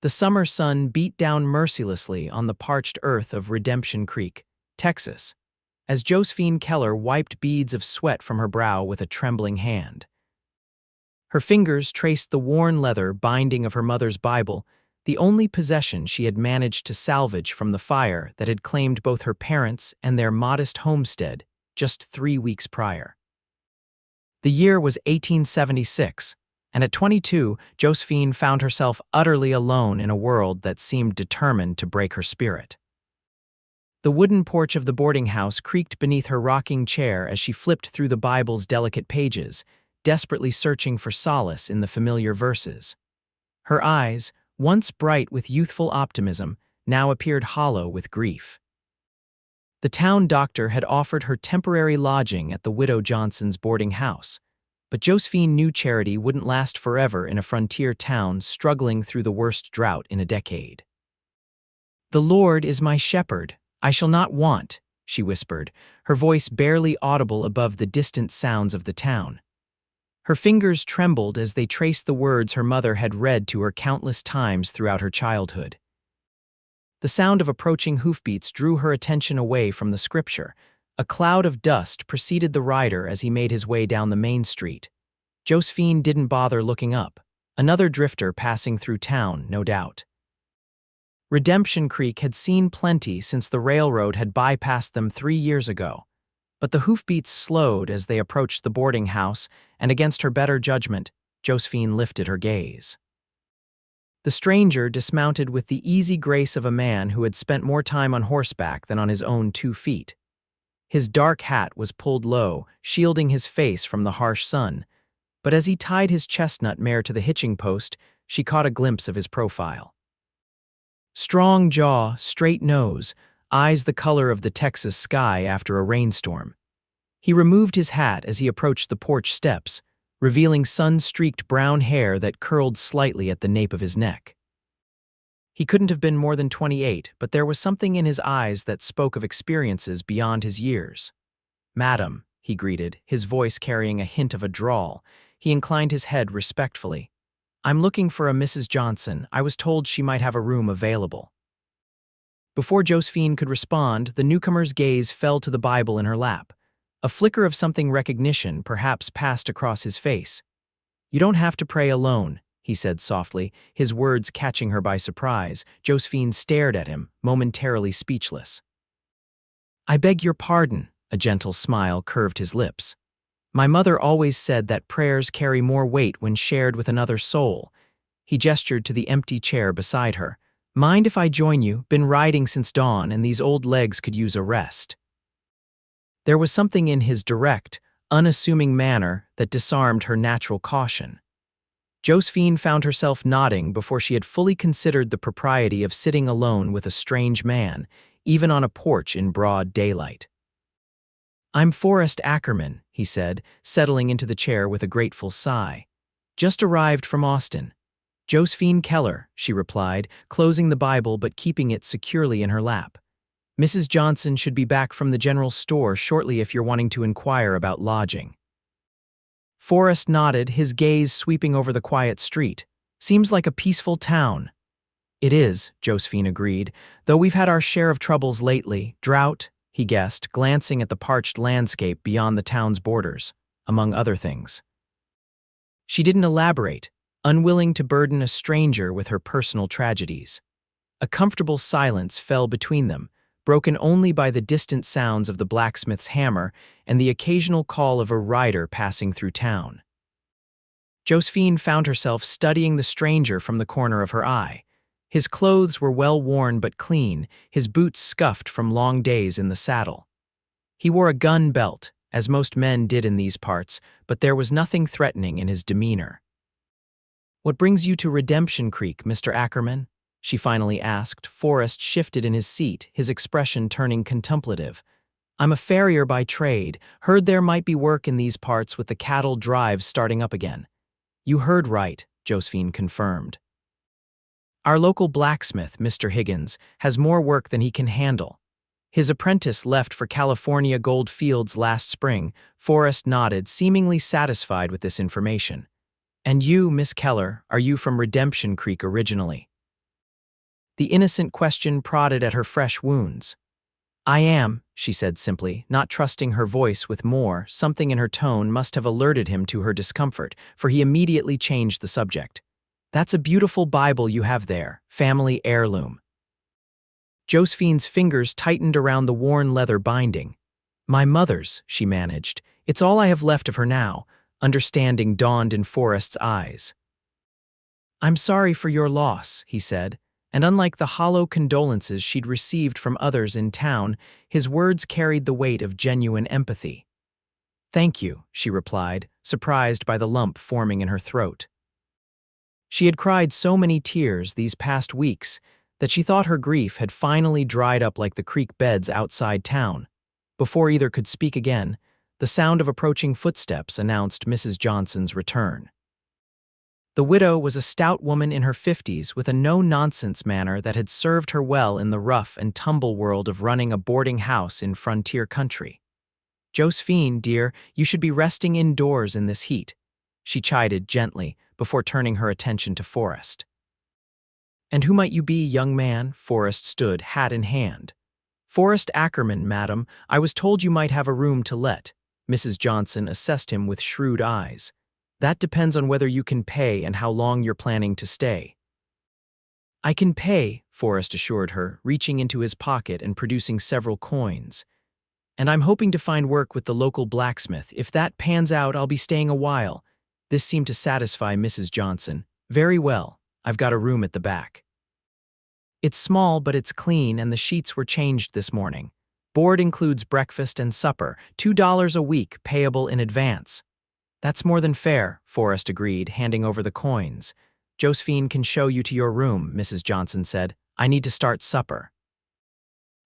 The summer sun beat down mercilessly on the parched earth of Redemption Creek, Texas, as Josephine Keller wiped beads of sweat from her brow with a trembling hand. Her fingers traced the worn leather binding of her mother's Bible, the only possession she had managed to salvage from the fire that had claimed both her parents and their modest homestead just 3 weeks prior. The year was 1876, and at 22, Josephine found herself utterly alone in a world that seemed determined to break her spirit. The wooden porch of the boarding house creaked beneath her rocking chair as she flipped through the Bible's delicate pages, desperately searching for solace in the familiar verses. Her eyes, once bright with youthful optimism, now appeared hollow with grief. The town doctor had offered her temporary lodging at the widow Johnson's boarding house, but Josephine knew charity wouldn't last forever in a frontier town struggling through the worst drought in a decade. "The Lord is my shepherd, I shall not want," she whispered, her voice barely audible above the distant sounds of the town. Her fingers trembled as they traced the words her mother had read to her countless times throughout her childhood. The sound of approaching hoofbeats drew her attention away from the scripture. A cloud of dust preceded the rider as he made his way down the main street. Josephine didn't bother looking up. Another drifter passing through town, no doubt. Redemption Creek had seen plenty since the railroad had bypassed them 3 years ago. But the hoofbeats slowed as they approached the boarding house, and against her better judgment, Josephine lifted her gaze. The stranger dismounted with the easy grace of a man who had spent more time on horseback than on his own 2 feet. His dark hat was pulled low, shielding his face from the harsh sun, but as he tied his chestnut mare to the hitching post, she caught a glimpse of his profile. Strong jaw, straight nose, eyes the color of the Texas sky after a rainstorm. He removed his hat as he approached the porch steps, revealing sun-streaked brown hair that curled slightly at the nape of his neck. He couldn't have been more than 28, but there was something in his eyes that spoke of experiences beyond his years. "Madam," he greeted, his voice carrying a hint of a drawl. He inclined his head respectfully. "I'm looking for a Mrs. Johnson. I was told she might have a room available." Before Josephine could respond, the newcomer's gaze fell to the Bible in her lap. A flicker of something recognition perhaps passed across his face. "You don't have to pray alone," he said softly, his words catching her by surprise. Josephine stared at him, momentarily speechless. "I beg your pardon," a gentle smile curved his lips. "My mother always said that prayers carry more weight when shared with another soul." He gestured to the empty chair beside her. "Mind if I join you? Been riding since dawn, and these old legs could use a rest." There was something in his direct, unassuming manner that disarmed her natural caution. Josephine found herself nodding before she had fully considered the propriety of sitting alone with a strange man, even on a porch in broad daylight. "I'm Forrest Ackerman," he said, settling into the chair with a grateful sigh. "Just arrived from Austin." "Josephine Keller," she replied, closing the Bible but keeping it securely in her lap. "Mrs. Johnson should be back from the general store shortly if you're wanting to inquire about lodging." Forrest nodded, his gaze sweeping over the quiet street. "Seems like a peaceful town." "It is," Josephine agreed, "though we've had our share of troubles lately. Drought," he guessed, glancing at the parched landscape beyond the town's borders, among other things. She didn't elaborate, unwilling to burden a stranger with her personal tragedies. A comfortable silence fell between them, broken only by the distant sounds of the blacksmith's hammer and the occasional call of a rider passing through town. Josephine found herself studying the stranger from the corner of her eye. His clothes were well worn but clean, his boots scuffed from long days in the saddle. He wore a gun belt, as most men did in these parts, but there was nothing threatening in his demeanor. "What brings you to Redemption Creek, Mr. Ackerman?" she finally asked. Forrest shifted in his seat, his expression turning contemplative. "I'm a farrier by trade. Heard there might be work in these parts with the cattle drives starting up again." "You heard right," Josephine confirmed. "Our local blacksmith, Mr. Higgins, has more work than he can handle. His apprentice left for California gold fields last spring." Forrest nodded, seemingly satisfied with this information. "And you, Miss Keller, are you from Redemption Creek originally?" The innocent question prodded at her fresh wounds. "I am," she said simply, not trusting her voice with more. Something in her tone must have alerted him to her discomfort, for he immediately changed the subject. "That's a beautiful Bible you have there, family heirloom." Josephine's fingers tightened around the worn leather binding. "My mother's," she managed. "It's all I have left of her now." Understanding dawned in Forrest's eyes. "I'm sorry for your loss," he said, and unlike the hollow condolences she'd received from others in town, his words carried the weight of genuine empathy. "Thank you," she replied, surprised by the lump forming in her throat. She had cried so many tears these past weeks that she thought her grief had finally dried up like the creek beds outside town. Before either could speak again, the sound of approaching footsteps announced Mrs. Johnson's return. The widow was a stout woman in her 50s with a no-nonsense manner that had served her well in the rough and tumble world of running a boarding house in frontier country. "Josephine, dear, you should be resting indoors in this heat," she chided gently before turning her attention to Forrest. "And who might you be, young man?" Forrest stood, hat in hand. "Forrest Ackerman, madam. I was told you might have a room to let." Mrs. Johnson assessed him with shrewd eyes. "That depends on whether you can pay and how long you're planning to stay." "I can pay," Forrest assured her, reaching into his pocket and producing several coins. "And I'm hoping to find work with the local blacksmith. If that pans out, I'll be staying a while." This seemed to satisfy Mrs. Johnson. "Very well. I've got a room at the back. It's small, but it's clean, and the sheets were changed this morning. Board includes breakfast and supper, $2 a week, payable in advance." "That's more than fair," Forrest agreed, handing over the coins. "Josephine can show you to your room," Mrs. Johnson said. "I need to start supper."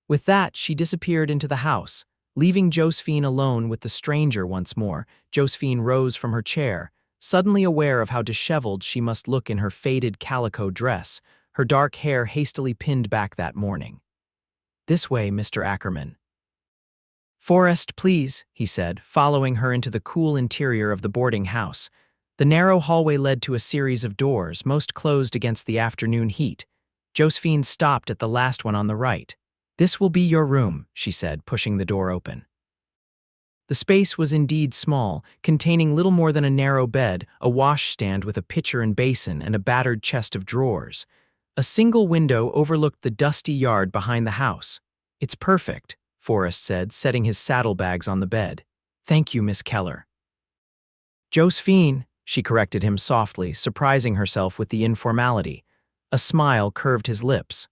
With that, she disappeared into the house, leaving Josephine alone with the stranger once more. Josephine rose from her chair, suddenly aware of how disheveled she must look in her faded calico dress, her dark hair hastily pinned back that morning. "This way, Mr. Ackerman." "Forrest, please," he said, following her into the cool interior of the boarding house. The narrow hallway led to a series of doors, most closed against the afternoon heat. Josephine stopped at the last one on the right. "This will be your room," she said, pushing the door open. The space was indeed small, containing little more than a narrow bed, a washstand with a pitcher and basin, and a battered chest of drawers. A single window overlooked the dusty yard behind the house. "It's perfect," Forrest said, setting his saddlebags on the bed. "Thank you, Miss Keller." "Josephine," she corrected him softly, surprising herself with the informality. A smile curved his lips.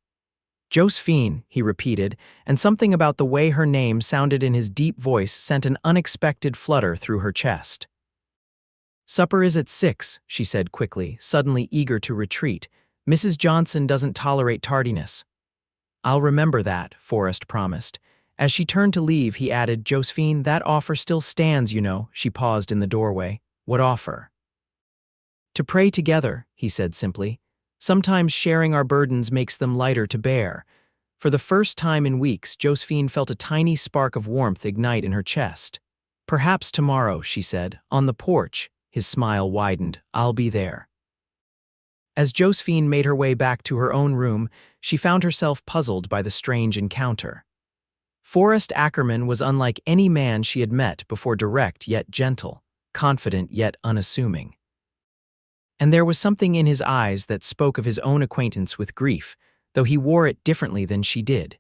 "Josephine," he repeated, and something about the way her name sounded in his deep voice sent an unexpected flutter through her chest. "Supper is at 6, she said quickly, suddenly eager to retreat. "Mrs. Johnson doesn't tolerate tardiness." "I'll remember that," Forrest promised. As she turned to leave, he added, "Josephine, that offer still stands, you know." She paused in the doorway. "What offer?" "To pray together," he said simply. "Sometimes sharing our burdens makes them lighter to bear." For the first time in weeks, Josephine felt a tiny spark of warmth ignite in her chest. "Perhaps tomorrow," she said, "on the porch." His smile widened. "I'll be there." As Josephine made her way back to her own room, she found herself puzzled by the strange encounter. Forrest Ackerman was unlike any man she had met before, direct yet gentle, confident yet unassuming. And there was something in his eyes that spoke of his own acquaintance with grief, though he wore it differently than she did.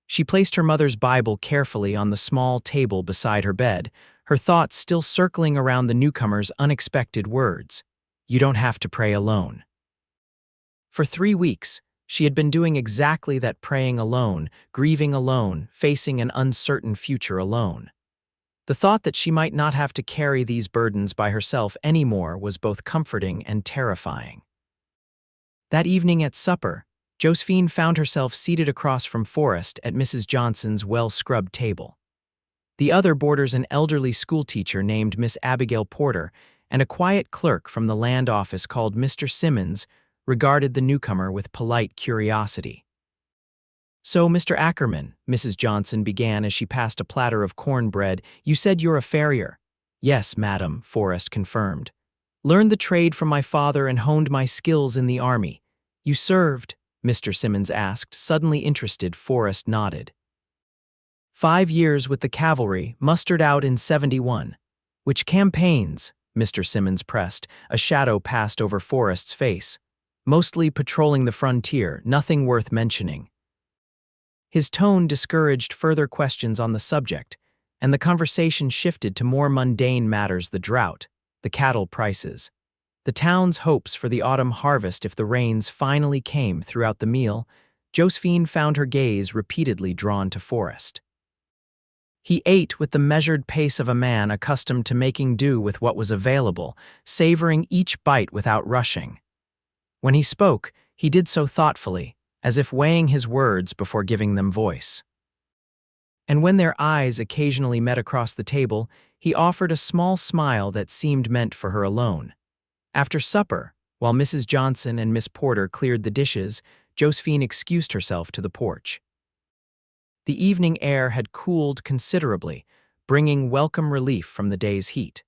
She placed her mother's Bible carefully on the small table beside her bed, her thoughts still circling around the newcomer's unexpected words. "You don't have to pray alone." For 3 weeks, she had been doing exactly that, praying alone, grieving alone, facing an uncertain future alone. The thought that she might not have to carry these burdens by herself anymore was both comforting and terrifying. That evening at supper, Josephine found herself seated across from Forrest at Mrs. Johnson's well-scrubbed table. The other boarders an elderly schoolteacher named Miss Abigail Porter and a quiet clerk from the land office called Mr. Simmons regarded the newcomer with polite curiosity. "So, Mr. Ackerman," Mrs. Johnson began as she passed a platter of cornbread, "you said you're a farrier." "Yes, madam," Forrest confirmed. "Learned the trade from my father and honed my skills in the army." "You served?" Mr. Simmons asked, suddenly interested. Forrest nodded. 5 years with the cavalry, mustered out in 71. Which campaigns? Mr. Simmons pressed. A shadow passed over Forrest's face. Mostly patrolling the frontier, nothing worth mentioning. His tone discouraged further questions on the subject, and the conversation shifted to more mundane matters: the drought, the cattle prices, the town's hopes for the autumn harvest if the rains finally came. Throughout the meal, Josephine found her gaze repeatedly drawn to Forrest. He ate with the measured pace of a man accustomed to making do with what was available, savoring each bite without rushing. When he spoke, he did so thoughtfully, as if weighing his words before giving them voice. And when their eyes occasionally met across the table, he offered a small smile that seemed meant for her alone. After supper, while Mrs. Johnson and Miss Porter cleared the dishes, Josephine excused herself to the porch. The evening air had cooled considerably, bringing welcome relief from the day's heat.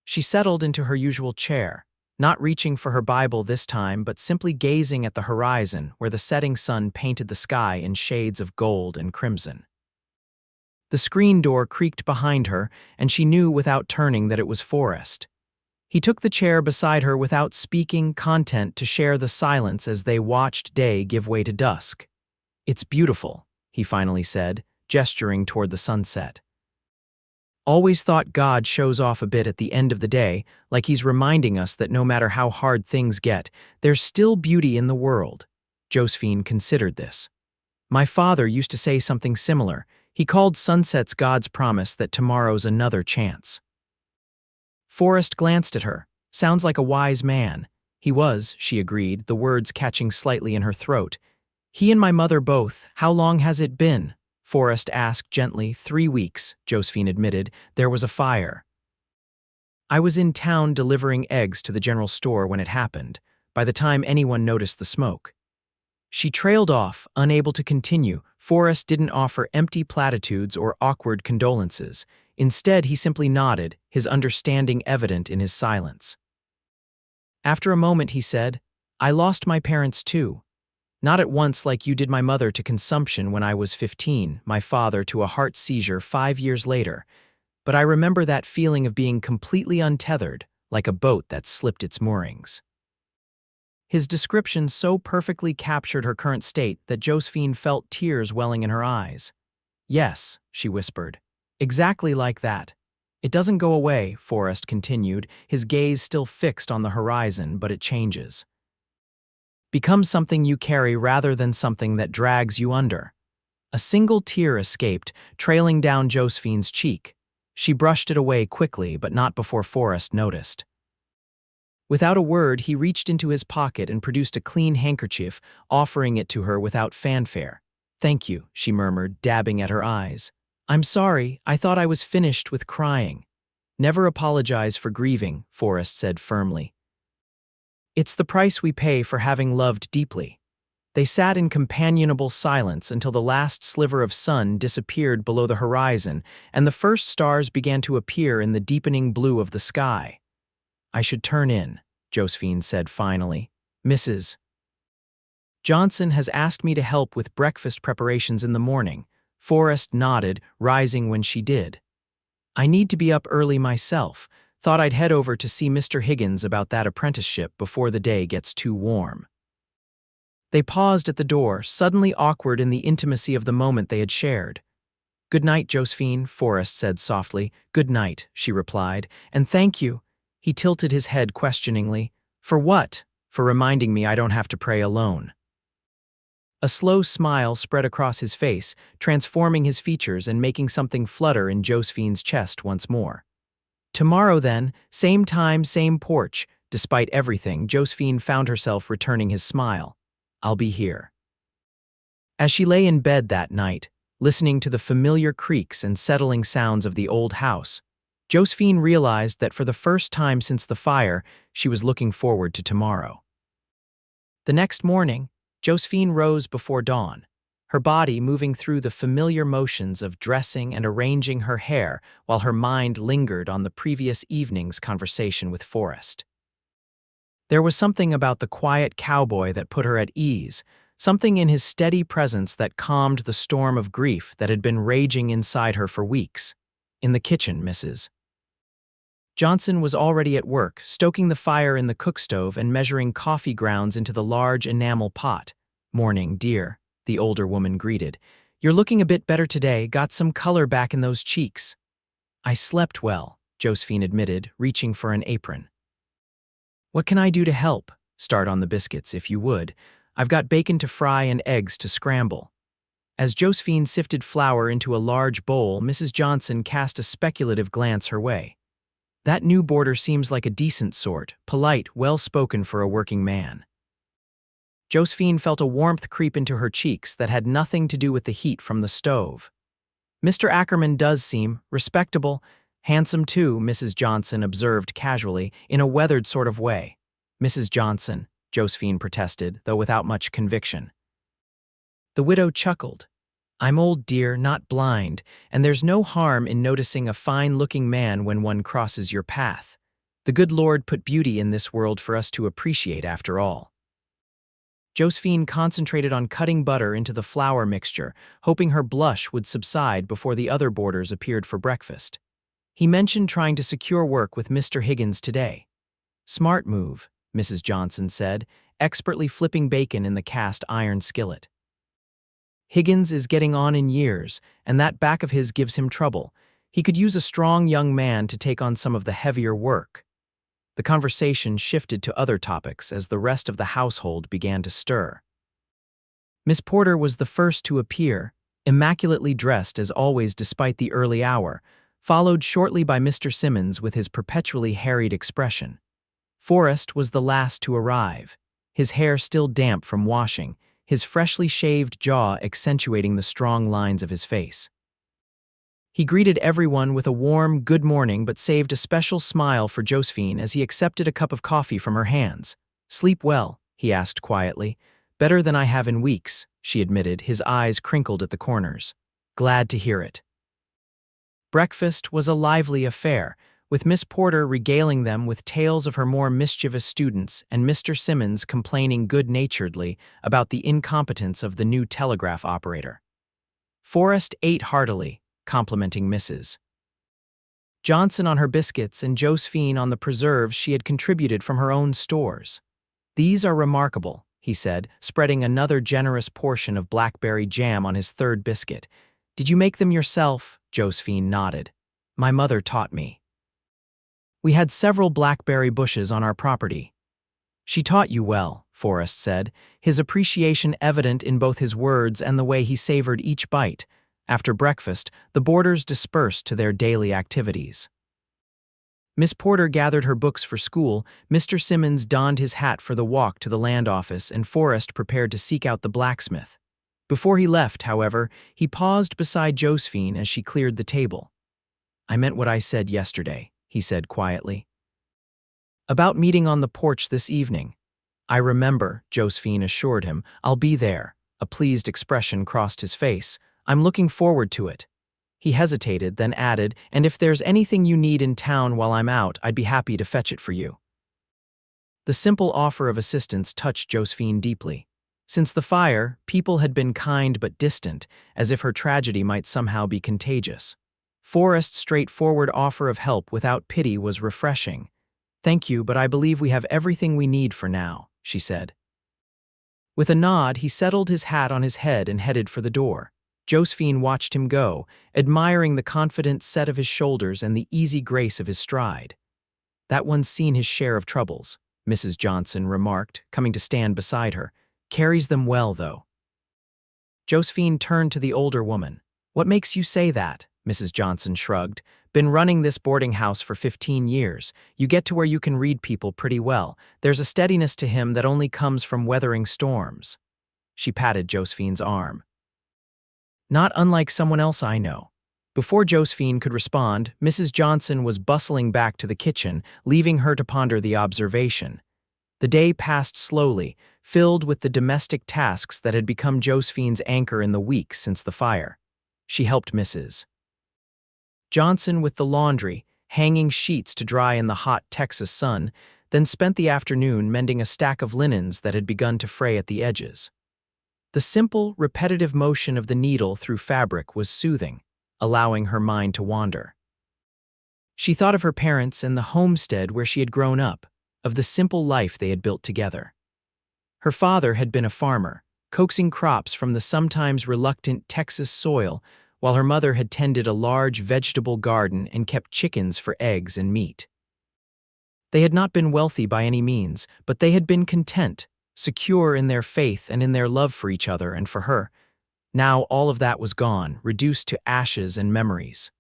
She settled into her usual chair, not reaching for her Bible this time, but simply gazing at the horizon where the setting sun painted the sky in shades of gold and crimson. The screen door creaked behind her, and she knew without turning that it was Forrest. He took the chair beside her without speaking, content to share the silence as they watched day give way to dusk. "It's beautiful," he finally said, gesturing toward the sunset. "Always thought God shows off a bit at the end of the day, like he's reminding us that no matter how hard things get, there's still beauty in the world." Josephine considered this. "My father used to say something similar. He called sunsets God's promise that tomorrow's another chance." Forrest glanced at her. "Sounds like a wise man." "He was," she agreed, the words catching slightly in her throat. "He and my mother both." "How long has it been?" Forrest asked gently. 3 weeks, Josephine admitted. "There was a fire. I was in town delivering eggs to the general store when it happened, by the time anyone noticed the smoke." She trailed off, unable to continue. Forrest didn't offer empty platitudes or awkward condolences. Instead, he simply nodded, his understanding evident in his silence. After a moment, he said, "I lost my parents too. Not at once like you did my mother to consumption when I was 15, my father to a heart seizure 5 years later. But I remember that feeling of being completely untethered, like a boat that slipped its moorings." His description so perfectly captured her current state that Josephine felt tears welling in her eyes. "Yes," she whispered. "Exactly like that. It doesn't go away," Forrest continued, his gaze still fixed on the horizon, "but it changes. Becomes something you carry rather than something that drags you under." A single tear escaped, trailing down Josephine's cheek. She brushed it away quickly, but not before Forrest noticed. Without a word, he reached into his pocket and produced a clean handkerchief, offering it to her without fanfare. "Thank you," she murmured, dabbing at her eyes. "I'm sorry, I thought I was finished with crying." "Never apologize for grieving," Forrest said firmly. "It's the price we pay for having loved deeply." They sat in companionable silence until the last sliver of sun disappeared below the horizon and the first stars began to appear in the deepening blue of the sky. "I should turn in," Josephine said finally. "Mrs. Johnson has asked me to help with breakfast preparations in the morning." Forrest nodded, rising when she did. "I need to be up early myself. Thought I'd head over to see Mr. Higgins about that apprenticeship before the day gets too warm." They paused at the door, suddenly awkward in the intimacy of the moment they had shared. "Good night, Josephine," Forrest said softly. "Good night," she replied. "And thank you." He tilted his head questioningly. "For what?" "For reminding me I don't have to pray alone." A slow smile spread across his face, transforming his features and making something flutter in Josephine's chest once more. "Tomorrow then, same time, same porch." Despite everything, Josephine found herself returning his smile. "I'll be here." As she lay in bed that night, listening to the familiar creaks and settling sounds of the old house, Josephine realized that for the first time since the fire, she was looking forward to tomorrow. The next morning, Josephine rose before dawn, her body moving through the familiar motions of dressing and arranging her hair while her mind lingered on the previous evening's conversation with Forrest. There was something about the quiet cowboy that put her at ease, something in his steady presence that calmed the storm of grief that had been raging inside her for weeks. In the kitchen, Mrs. Johnson was already at work, stoking the fire in the cookstove and measuring coffee grounds into the large enamel pot. "Morning, dear," the older woman greeted. "You're looking a bit better today, got some color back in those cheeks." "I slept well," Josephine admitted, reaching for an apron. "What can I do to help?" "Start on the biscuits, if you would. I've got bacon to fry and eggs to scramble." As Josephine sifted flour into a large bowl, Mrs. Johnson cast a speculative glance her way. "That new boarder seems like a decent sort, polite, well-spoken for a working man." Josephine felt a warmth creep into her cheeks that had nothing to do with the heat from the stove. "Mr. Ackerman does seem respectable, handsome too," Mrs. Johnson observed casually, in a weathered sort of way. "Mrs. Johnson," Josephine protested, though without much conviction. The widow chuckled. "I'm old, dear, not blind, and there's no harm in noticing a fine-looking man when one crosses your path. The good Lord put beauty in this world for us to appreciate, after all." Josephine concentrated on cutting butter into the flour mixture, hoping her blush would subside before the other boarders appeared for breakfast. "He mentioned trying to secure work with Mr. Higgins today." "Smart move," Mrs. Johnson said, expertly flipping bacon in the cast iron skillet. "Higgins is getting on in years, and that back of his gives him trouble. He could use a strong young man to take on some of the heavier work." The conversation shifted to other topics as the rest of the household began to stir. Miss Porter was the first to appear, immaculately dressed as always despite the early hour, followed shortly by Mr. Simmons with his perpetually harried expression. Forrest was the last to arrive, his hair still damp from washing, his freshly shaved jaw accentuating the strong lines of his face. He greeted everyone with a warm good morning but saved a special smile for Josephine as he accepted a cup of coffee from her hands. "Sleep well?" he asked quietly. "Better than I have in weeks," she admitted, his eyes crinkled at the corners. "Glad to hear it." Breakfast was a lively affair, with Miss Porter regaling them with tales of her more mischievous students and Mr. Simmons complaining good-naturedly about the incompetence of the new telegraph operator. Forrest ate heartily, complimenting Mrs. Johnson on her biscuits and Josephine on the preserves she had contributed from her own stores. "These are remarkable," he said, spreading another generous portion of blackberry jam on his third biscuit. "Did you make them yourself?" Josephine nodded. "My mother taught me. We had several blackberry bushes on our property." "She taught you well," Forrest said, his appreciation evident in both his words and the way he savored each bite. After breakfast, the boarders dispersed to their daily activities. Miss Porter gathered her books for school, Mr. Simmons donned his hat for the walk to the land office, and Forrest prepared to seek out the blacksmith. Before he left, however, he paused beside Josephine as she cleared the table. "I meant what I said yesterday," he said quietly. "About meeting on the porch this evening." "I remember," Josephine assured him. "I'll be there." A pleased expression crossed his face. "I'm looking forward to it." He hesitated, then added, "And if there's anything you need in town while I'm out, I'd be happy to fetch it for you." The simple offer of assistance touched Josephine deeply. Since the fire, people had been kind but distant, as if her tragedy might somehow be contagious. Forrest's straightforward offer of help without pity was refreshing. "Thank you, but I believe we have everything we need for now," she said. With a nod, he settled his hat on his head and headed for the door. Josephine watched him go, admiring the confident set of his shoulders and the easy grace of his stride. "That one's seen his share of troubles," Mrs. Johnson remarked, coming to stand beside her. "Carries them well, though." Josephine turned to the older woman. "What makes you say that?" Mrs. Johnson shrugged. "Been running this boarding house for 15 years. You get to where you can read people pretty well. There's a steadiness to him that only comes from weathering storms." She patted Josephine's arm. "Not unlike someone else I know." Before Josephine could respond, Mrs. Johnson was bustling back to the kitchen, leaving her to ponder the observation. The day passed slowly, filled with the domestic tasks that had become Josephine's anchor in the week since the fire. She helped Mrs. Johnson with the laundry, hanging sheets to dry in the hot Texas sun, then spent the afternoon mending a stack of linens that had begun to fray at the edges. The simple, repetitive motion of the needle through fabric was soothing, allowing her mind to wander. She thought of her parents and the homestead where she had grown up, of the simple life they had built together. Her father had been a farmer, coaxing crops from the sometimes reluctant Texas soil, while her mother had tended a large vegetable garden and kept chickens for eggs and meat. They had not been wealthy by any means, but they had been content, secure in their faith and in their love for each other and for her. Now all of that was gone, reduced to ashes and memories.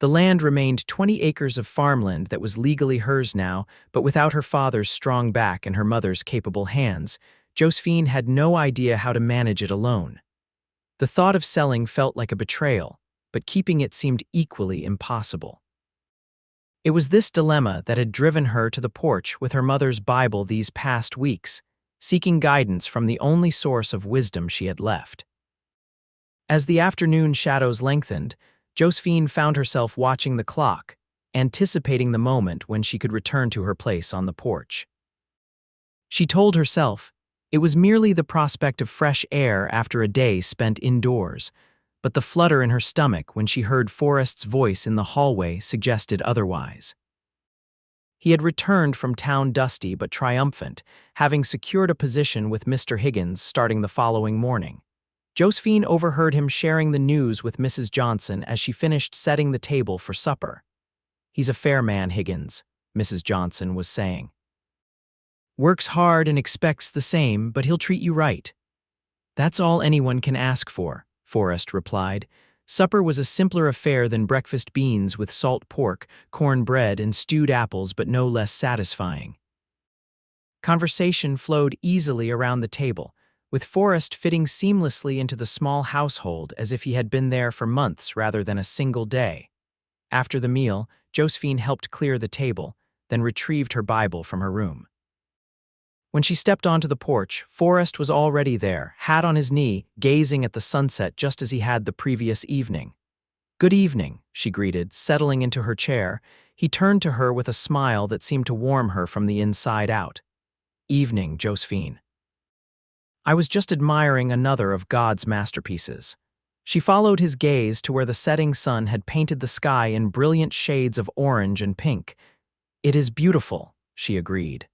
The land remained 20 acres of farmland that was legally hers now, but without her father's strong back and her mother's capable hands, Josephine had no idea how to manage it alone. The thought of selling felt like a betrayal, but keeping it seemed equally impossible. It was this dilemma that had driven her to the porch with her mother's Bible these past weeks, seeking guidance from the only source of wisdom she had left. As the afternoon shadows lengthened, Josephine found herself watching the clock, anticipating the moment when she could return to her place on the porch. She told herself it was merely the prospect of fresh air after a day spent indoors, but the flutter in her stomach when she heard Forrest's voice in the hallway suggested otherwise. He had returned from town dusty but triumphant, having secured a position with Mr. Higgins starting the following morning. Josephine overheard him sharing the news with Mrs. Johnson as she finished setting the table for supper. "He's a fair man, Higgins," Mrs. Johnson was saying. "Works hard and expects the same, but he'll treat you right." "That's all anyone can ask for," Forrest replied. Supper was a simpler affair than breakfast beans with salt pork, cornbread, and stewed apples, but no less satisfying. Conversation flowed easily around the table, with Forrest fitting seamlessly into the small household as if he had been there for months rather than a single day. After the meal, Josephine helped clear the table, then retrieved her Bible from her room. When she stepped onto the porch, Forrest was already there, hat on his knee, gazing at the sunset just as he had the previous evening. "Good evening," she greeted, settling into her chair. He turned to her with a smile that seemed to warm her from the inside out. "Evening, Josephine. I was just admiring another of God's masterpieces." She followed his gaze to where the setting sun had painted the sky in brilliant shades of orange and pink. "It is beautiful," she agreed.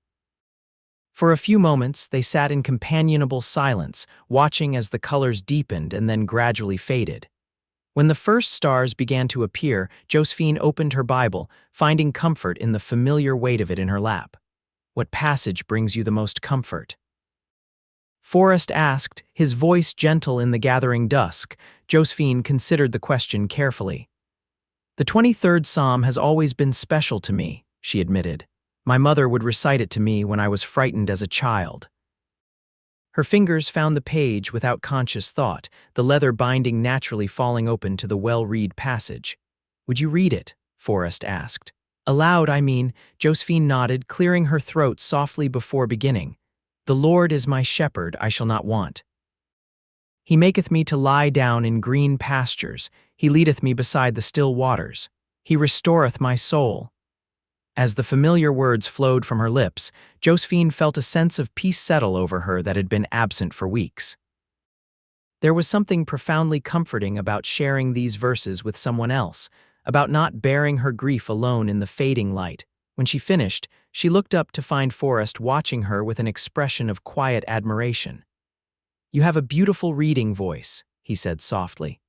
For a few moments, they sat in companionable silence, watching as the colors deepened and then gradually faded. When the first stars began to appear, Josephine opened her Bible, finding comfort in the familiar weight of it in her lap. "What passage brings you the most comfort?" Forrest asked, his voice gentle in the gathering dusk. Josephine considered the question carefully. "The 23rd Psalm has always been special to me," she admitted. "My mother would recite it to me when I was frightened as a child." Her fingers found the page without conscious thought, the leather binding naturally falling open to the well-read passage. "Would you read it?" Forrest asked. "Aloud, I mean." Josephine nodded, clearing her throat softly before beginning. "The Lord is my shepherd, I shall not want. He maketh me to lie down in green pastures. He leadeth me beside the still waters. He restoreth my soul." As the familiar words flowed from her lips, Josephine felt a sense of peace settle over her that had been absent for weeks. There was something profoundly comforting about sharing these verses with someone else, about not bearing her grief alone in the fading light. When she finished, she looked up to find Forrest watching her with an expression of quiet admiration. "You have a beautiful reading voice," he said softly.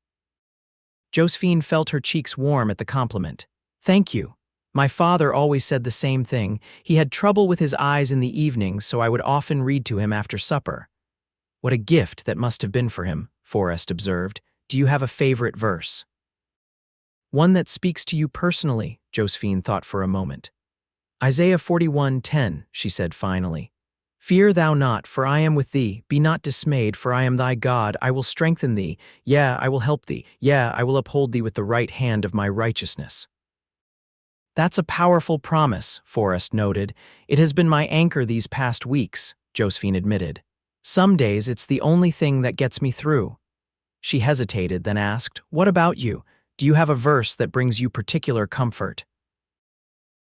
Josephine felt her cheeks warm at the compliment. "Thank you. My father always said the same thing. He had trouble with his eyes in the evenings, so I would often read to him after supper." "What a gift that must have been for him," Forrest observed. "Do you have a favorite verse?" "One that speaks to you personally," Josephine thought for a moment. "Isaiah 41:10, she said finally. "Fear thou not, for I am with thee. Be not dismayed, for I am thy God. I will strengthen thee. Yea, I will help thee. Yea, I will uphold thee with the right hand of my righteousness." "That's a powerful promise," Forrest noted. "It has been my anchor these past weeks," Josephine admitted. "Some days it's the only thing that gets me through." She hesitated, then asked, "What about you? Do you have a verse that brings you particular comfort?"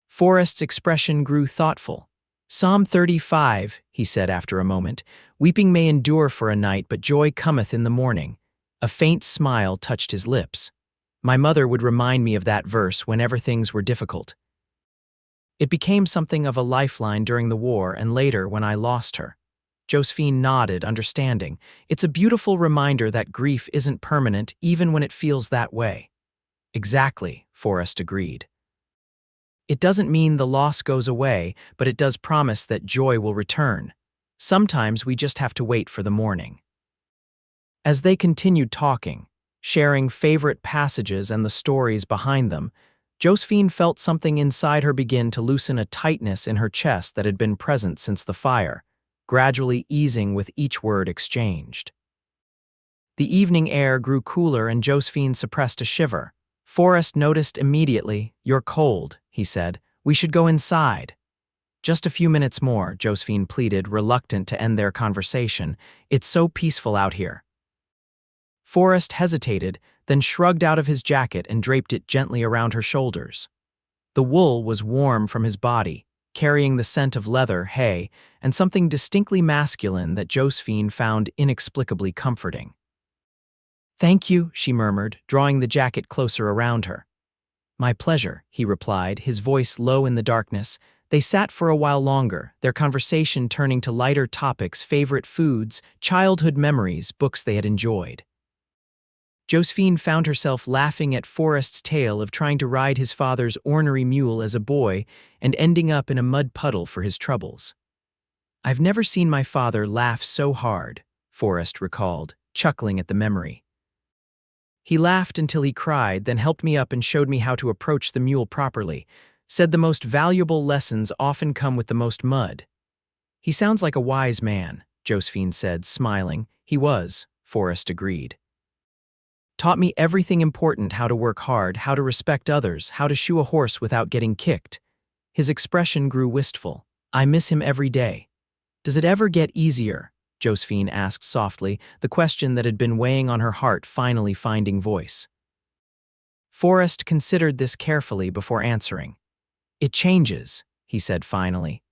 Forrest's expression grew thoughtful. "Psalm 35, he said after a moment. Weeping may endure for a night, but joy cometh in the morning. A faint smile touched his lips. My mother would remind me of that verse whenever things were difficult. It became something of a lifeline during the war and later when I lost her. Josephine nodded, understanding. It's a beautiful reminder that grief isn't permanent even when it feels that way. Exactly, Forrest agreed. It doesn't mean the loss goes away, but it does promise that joy will return. Sometimes we just have to wait for the morning. As they continued talking, sharing favorite passages and the stories behind them, Josephine felt something inside her begin to loosen, a tightness in her chest that had been present since the fire, gradually easing with each word exchanged. The evening air grew cooler and Josephine suppressed a shiver. Forrest noticed immediately. "You're cold," he said. "We should go inside." "Just a few minutes more," Josephine pleaded, reluctant to end their conversation. "It's so peaceful out here." Forrest hesitated, then shrugged out of his jacket and draped it gently around her shoulders. The wool was warm from his body, carrying the scent of leather, hay, and something distinctly masculine that Josephine found inexplicably comforting. "Thank you," she murmured, drawing the jacket closer around her. "My pleasure," he replied, his voice low in the darkness. They sat for a while longer, their conversation turning to lighter topics: favorite foods, childhood memories, books they had enjoyed. Josephine found herself laughing at Forrest's tale of trying to ride his father's ornery mule as a boy and ending up in a mud puddle for his troubles. "I've never seen my father laugh so hard," Forrest recalled, chuckling at the memory. "He laughed until he cried, then helped me up and showed me how to approach the mule properly. Said the most valuable lessons often come with the most mud." "He sounds like a wise man," Josephine said, smiling. "He was," Forrest agreed. "Taught me everything important: how to work hard, how to respect others, how to shoe a horse without getting kicked." His expression grew wistful. "I miss him every day." "Does it ever get easier?" Josephine asked softly, the question that had been weighing on her heart finally finding voice. Forrest considered this carefully before answering. "It changes," he said finally.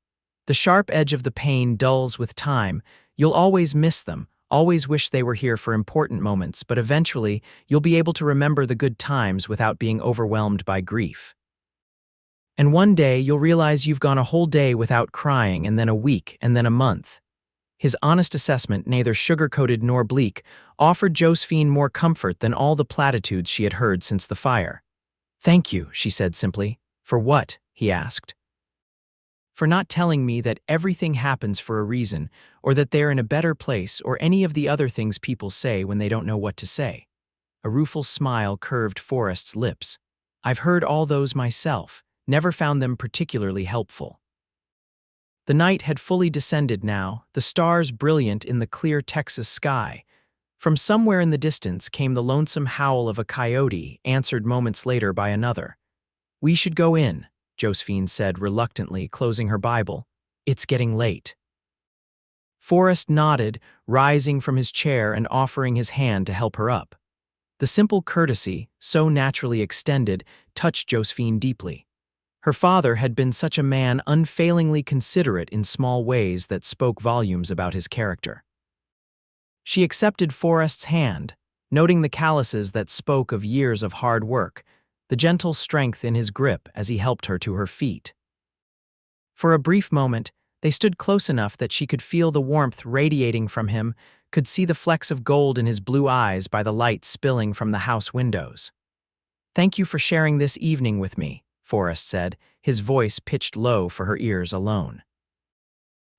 "The sharp edge of the pain dulls with time. You'll always miss them, always wish they were here for important moments, but eventually you'll be able to remember the good times without being overwhelmed by grief. And one day you'll realize you've gone a whole day without crying, and then a week, and then a month." His honest assessment, neither sugar-coated nor bleak, offered Josephine more comfort than all the platitudes she had heard since the fire. "Thank you," she said simply. "For what?" he asked. "For not telling me that everything happens for a reason, or that they're in a better place, or any of the other things people say when they don't know what to say." A rueful smile curved Forrest's lips. "I've heard all those myself, never found them particularly helpful." The night had fully descended now, the stars brilliant in the clear Texas sky. From somewhere in the distance came the lonesome howl of a coyote, answered moments later by another. "We should go in," Josephine said reluctantly, closing her Bible. "It's getting late." Forrest nodded, rising from his chair and offering his hand to help her up. The simple courtesy, so naturally extended, touched Josephine deeply. Her father had been such a man, unfailingly considerate in small ways that spoke volumes about his character. She accepted Forrest's hand, noting the calluses that spoke of years of hard work, the gentle strength in his grip as he helped her to her feet. For a brief moment, they stood close enough that she could feel the warmth radiating from him, could see the flecks of gold in his blue eyes by the light spilling from the house windows. "Thank you for sharing this evening with me," Forrest said, his voice pitched low for her ears alone.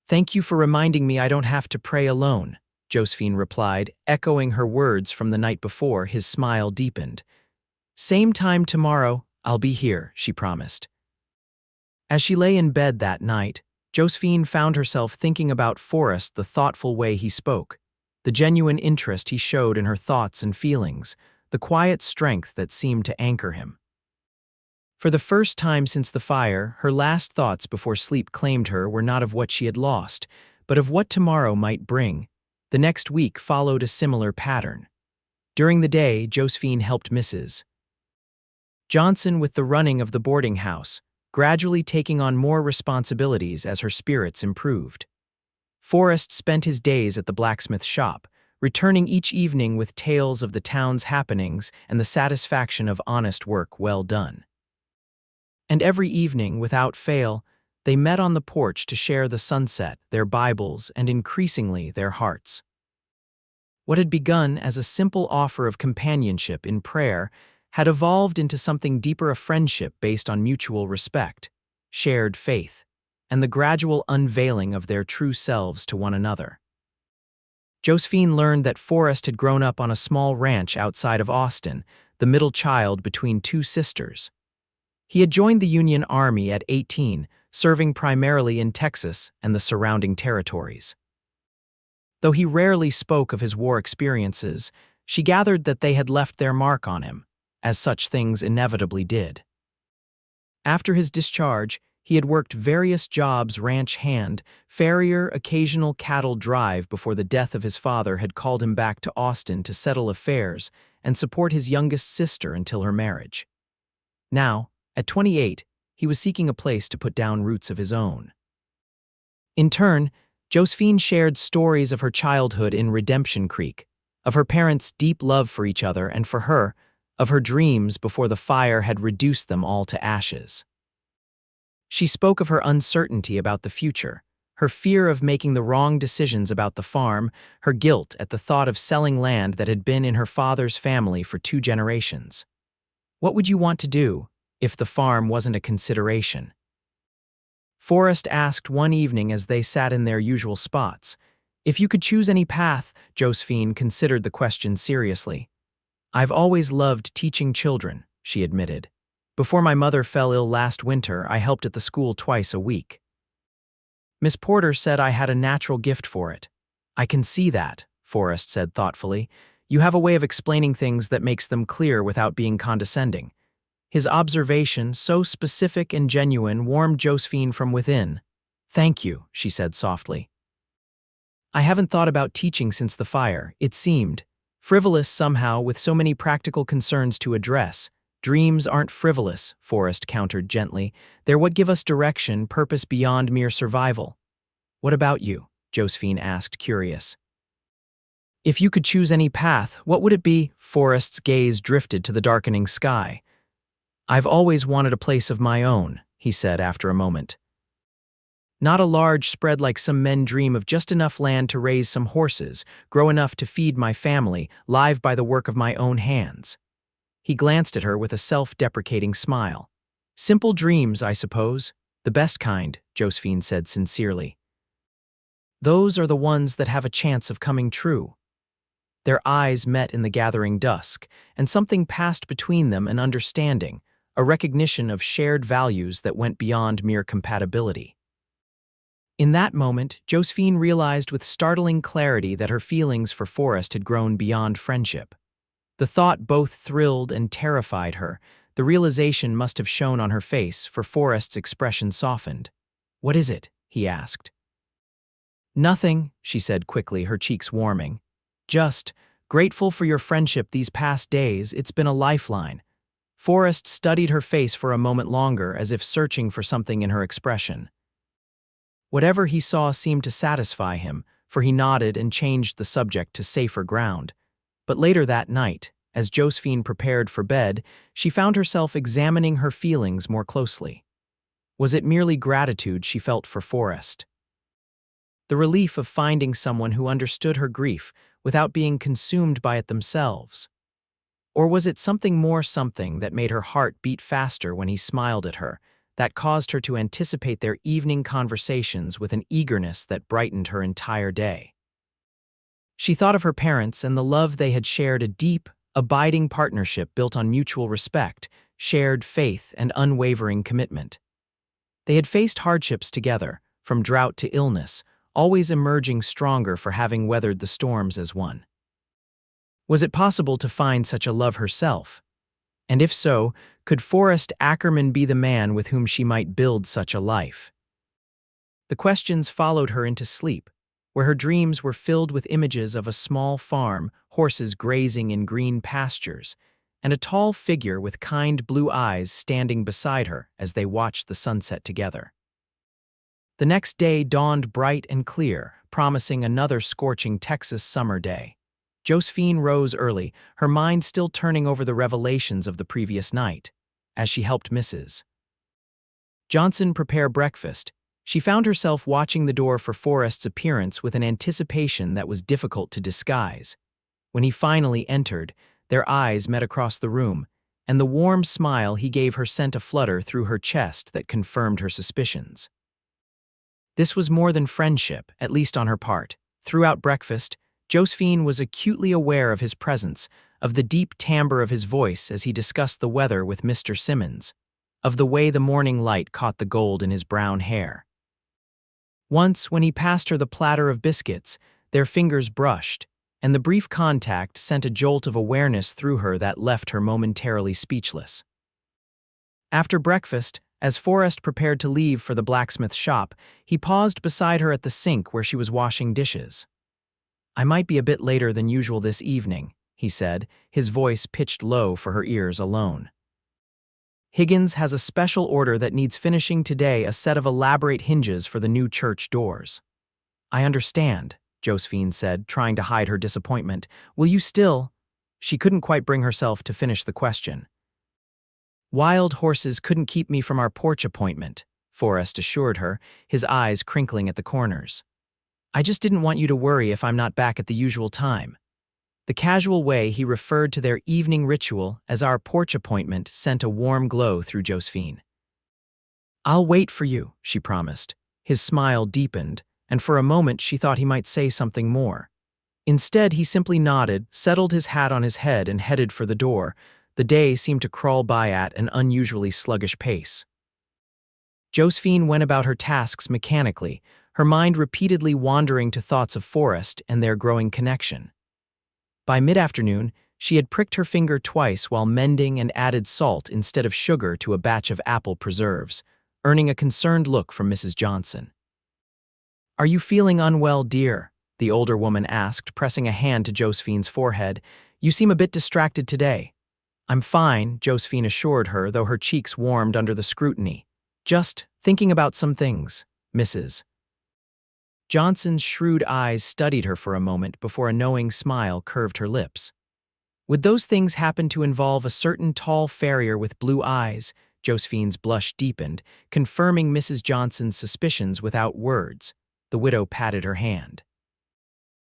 "Thank you for reminding me I don't have to pray alone," Josephine replied, echoing her words from the night before. His smile deepened. "Same time tomorrow, I'll be here," she promised. As she lay in bed that night, Josephine found herself thinking about Forrest, the thoughtful way he spoke, the genuine interest he showed in her thoughts and feelings, the quiet strength that seemed to anchor him. For the first time since the fire, her last thoughts before sleep claimed her were not of what she had lost, but of what tomorrow might bring. The next week followed a similar pattern. During the day, Josephine helped Mrs. Johnson with the running of the boarding house, gradually taking on more responsibilities as her spirits improved. Forrest spent his days at the blacksmith shop, returning each evening with tales of the town's happenings and the satisfaction of honest work well done. And every evening, without fail, they met on the porch to share the sunset, their Bibles, and increasingly their hearts. What had begun as a simple offer of companionship in prayer had evolved into something deeper, a friendship based on mutual respect, shared faith, and the gradual unveiling of their true selves to one another. Josephine learned that Forrest had grown up on a small ranch outside of Austin, the middle child between two sisters. He had joined the Union Army at 18, serving primarily in Texas and the surrounding territories. Though he rarely spoke of his war experiences, she gathered that they had left their mark on him, as such things inevitably did. After his discharge, he had worked various jobs: ranch hand, farrier, occasional cattle drive, before the death of his father had called him back to Austin to settle affairs and support his youngest sister until her marriage. Now, at 28, he was seeking a place to put down roots of his own. In turn, Josephine shared stories of her childhood in Redemption Creek, of her parents' deep love for each other and for her, of her dreams before the fire had reduced them all to ashes. She spoke of her uncertainty about the future, her fear of making the wrong decisions about the farm, her guilt at the thought of selling land that had been in her father's family for 2 generations. What would you want to do if the farm wasn't a consideration? Forrest asked one evening as they sat in their usual spots. If you could choose any path, Josephine considered the question seriously. I've always loved teaching children, she admitted. Before my mother fell ill last winter, I helped at the school twice a week. Miss Porter said I had a natural gift for it. I can see that, Forrest said thoughtfully. You have a way of explaining things that makes them clear without being condescending. His observation, so specific and genuine, warmed Josephine from within. Thank you, she said softly. I haven't thought about teaching since the fire. It seemed frivolous somehow, with so many practical concerns to address. Dreams aren't frivolous, Forrest countered gently. They're what give us direction, purpose beyond mere survival. What about you? Josephine asked, curious. If you could choose any path, what would it be? Forrest's gaze drifted to the darkening sky. I've always wanted a place of my own, he said after a moment. Not a large spread like some men dream of, just enough land to raise some horses, grow enough to feed my family, live by the work of my own hands. He glanced at her with a self-deprecating smile. Simple dreams, I suppose. The best kind, Josephine said sincerely. Those are the ones that have a chance of coming true. Their eyes met in the gathering dusk, and something passed between them, an understanding, a recognition of shared values that went beyond mere compatibility. In that moment, Josephine realized with startling clarity that her feelings for Forrest had grown beyond friendship. The thought both thrilled and terrified her. The realization must have shown on her face, for Forrest's expression softened. What is it? He asked. Nothing, she said quickly, her cheeks warming. Just grateful for your friendship these past days. It's been a lifeline. Forrest studied her face for a moment longer, as if searching for something in her expression. Whatever he saw seemed to satisfy him, for he nodded and changed the subject to safer ground. But later that night, as Josephine prepared for bed, she found herself examining her feelings more closely. Was it merely gratitude she felt for Forrest? The relief of finding someone who understood her grief without being consumed by it themselves? Or was it something more, something that made her heart beat faster when he smiled at her, that caused her to anticipate their evening conversations with an eagerness that brightened her entire day? She thought of her parents and the love they had shared, a deep, abiding partnership built on mutual respect, shared faith, and unwavering commitment. They had faced hardships together, from drought to illness, always emerging stronger for having weathered the storms as one. Was it possible to find such a love herself? And if so, could Forrest Ackerman be the man with whom she might build such a life? The questions followed her into sleep, where her dreams were filled with images of a small farm, horses grazing in green pastures, and a tall figure with kind blue eyes standing beside her as they watched the sunset together. The next day dawned bright and clear, promising another scorching Texas summer day. Josephine rose early, her mind still turning over the revelations of the previous night. As she helped Mrs. Johnson prepare breakfast, she found herself watching the door for Forrest's appearance with an anticipation that was difficult to disguise. When he finally entered, their eyes met across the room, and the warm smile he gave her sent a flutter through her chest that confirmed her suspicions. This was more than friendship, at least on her part. Throughout breakfast, Josephine was acutely aware of his presence, of the deep timbre of his voice as he discussed the weather with Mr. Simmons, of the way the morning light caught the gold in his brown hair. Once, when he passed her the platter of biscuits, their fingers brushed, and the brief contact sent a jolt of awareness through her that left her momentarily speechless. After breakfast, as Forrest prepared to leave for the blacksmith shop, he paused beside her at the sink where she was washing dishes. "I might be a bit later than usual this evening," he said, his voice pitched low for her ears alone. "Higgins has a special order that needs finishing today, a set of elaborate hinges for the new church doors." "I understand," Josephine said, trying to hide her disappointment. "Will you still—" She couldn't quite bring herself to finish the question. "Wild horses couldn't keep me from our porch appointment," Forrest assured her, his eyes crinkling at the corners. "I just didn't want you to worry if I'm not back at the usual time." The casual way he referred to their evening ritual as our porch appointment sent a warm glow through Josephine. "I'll wait for you," she promised. His smile deepened, and for a moment she thought he might say something more. Instead, he simply nodded, settled his hat on his head, and headed for the door. The day seemed to crawl by at an unusually sluggish pace. Josephine went about her tasks mechanically, her mind repeatedly wandering to thoughts of Forrest and their growing connection. By mid-afternoon, she had pricked her finger twice while mending and added salt instead of sugar to a batch of apple preserves, earning a concerned look from Mrs. Johnson. "Are you feeling unwell, dear?" the older woman asked, pressing a hand to Josephine's forehead. "You seem a bit distracted today." "I'm fine," Josephine assured her, though her cheeks warmed under the scrutiny. "Just thinking about some things, Mrs. Johnson's shrewd eyes studied her for a moment before a knowing smile curved her lips. "Would those things happen to involve a certain tall farrier with blue eyes?" Josephine's blush deepened, confirming Mrs. Johnson's suspicions without words. The widow patted her hand.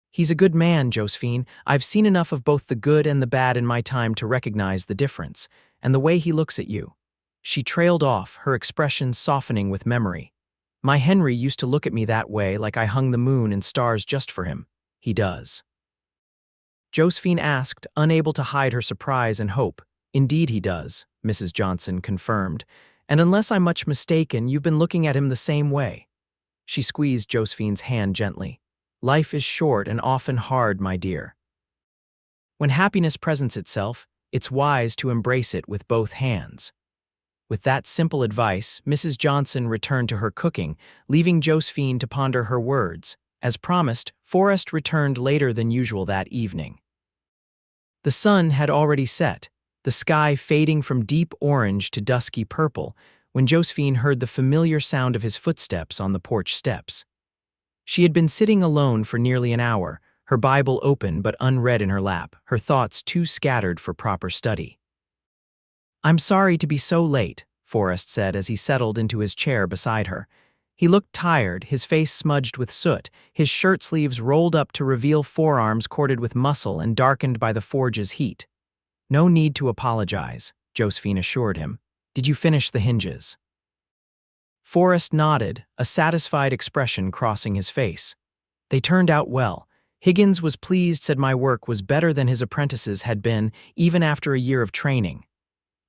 "He's a good man, Josephine. I've seen enough of both the good and the bad in my time to recognize the difference, and the way he looks at you." She trailed off, her expression softening with memory. "My Henry used to look at me that way, like I hung the moon and stars just for him. He does." Josephine asked, unable to hide her surprise and hope. "Indeed he does," Mrs. Johnson confirmed. "And unless I'm much mistaken, you've been looking at him the same way." She squeezed Josephine's hand gently. "Life is short and often hard, my dear. When happiness presents itself, it's wise to embrace it with both hands." With that simple advice, Mrs. Johnson returned to her cooking, leaving Josephine to ponder her words. As promised, Forrest returned later than usual that evening. The sun had already set, the sky fading from deep orange to dusky purple, when Josephine heard the familiar sound of his footsteps on the porch steps. She had been sitting alone for nearly an hour, her Bible open but unread in her lap, her thoughts too scattered for proper study. "I'm sorry to be so late," Forrest said as he settled into his chair beside her. He looked tired, his face smudged with soot, his shirt sleeves rolled up to reveal forearms corded with muscle and darkened by the forge's heat. "No need to apologize," Josephine assured him. "Did you finish the hinges?" Forrest nodded, a satisfied expression crossing his face. "They turned out well. Higgins was pleased, said my work was better than his apprentices had been, even after a year of training."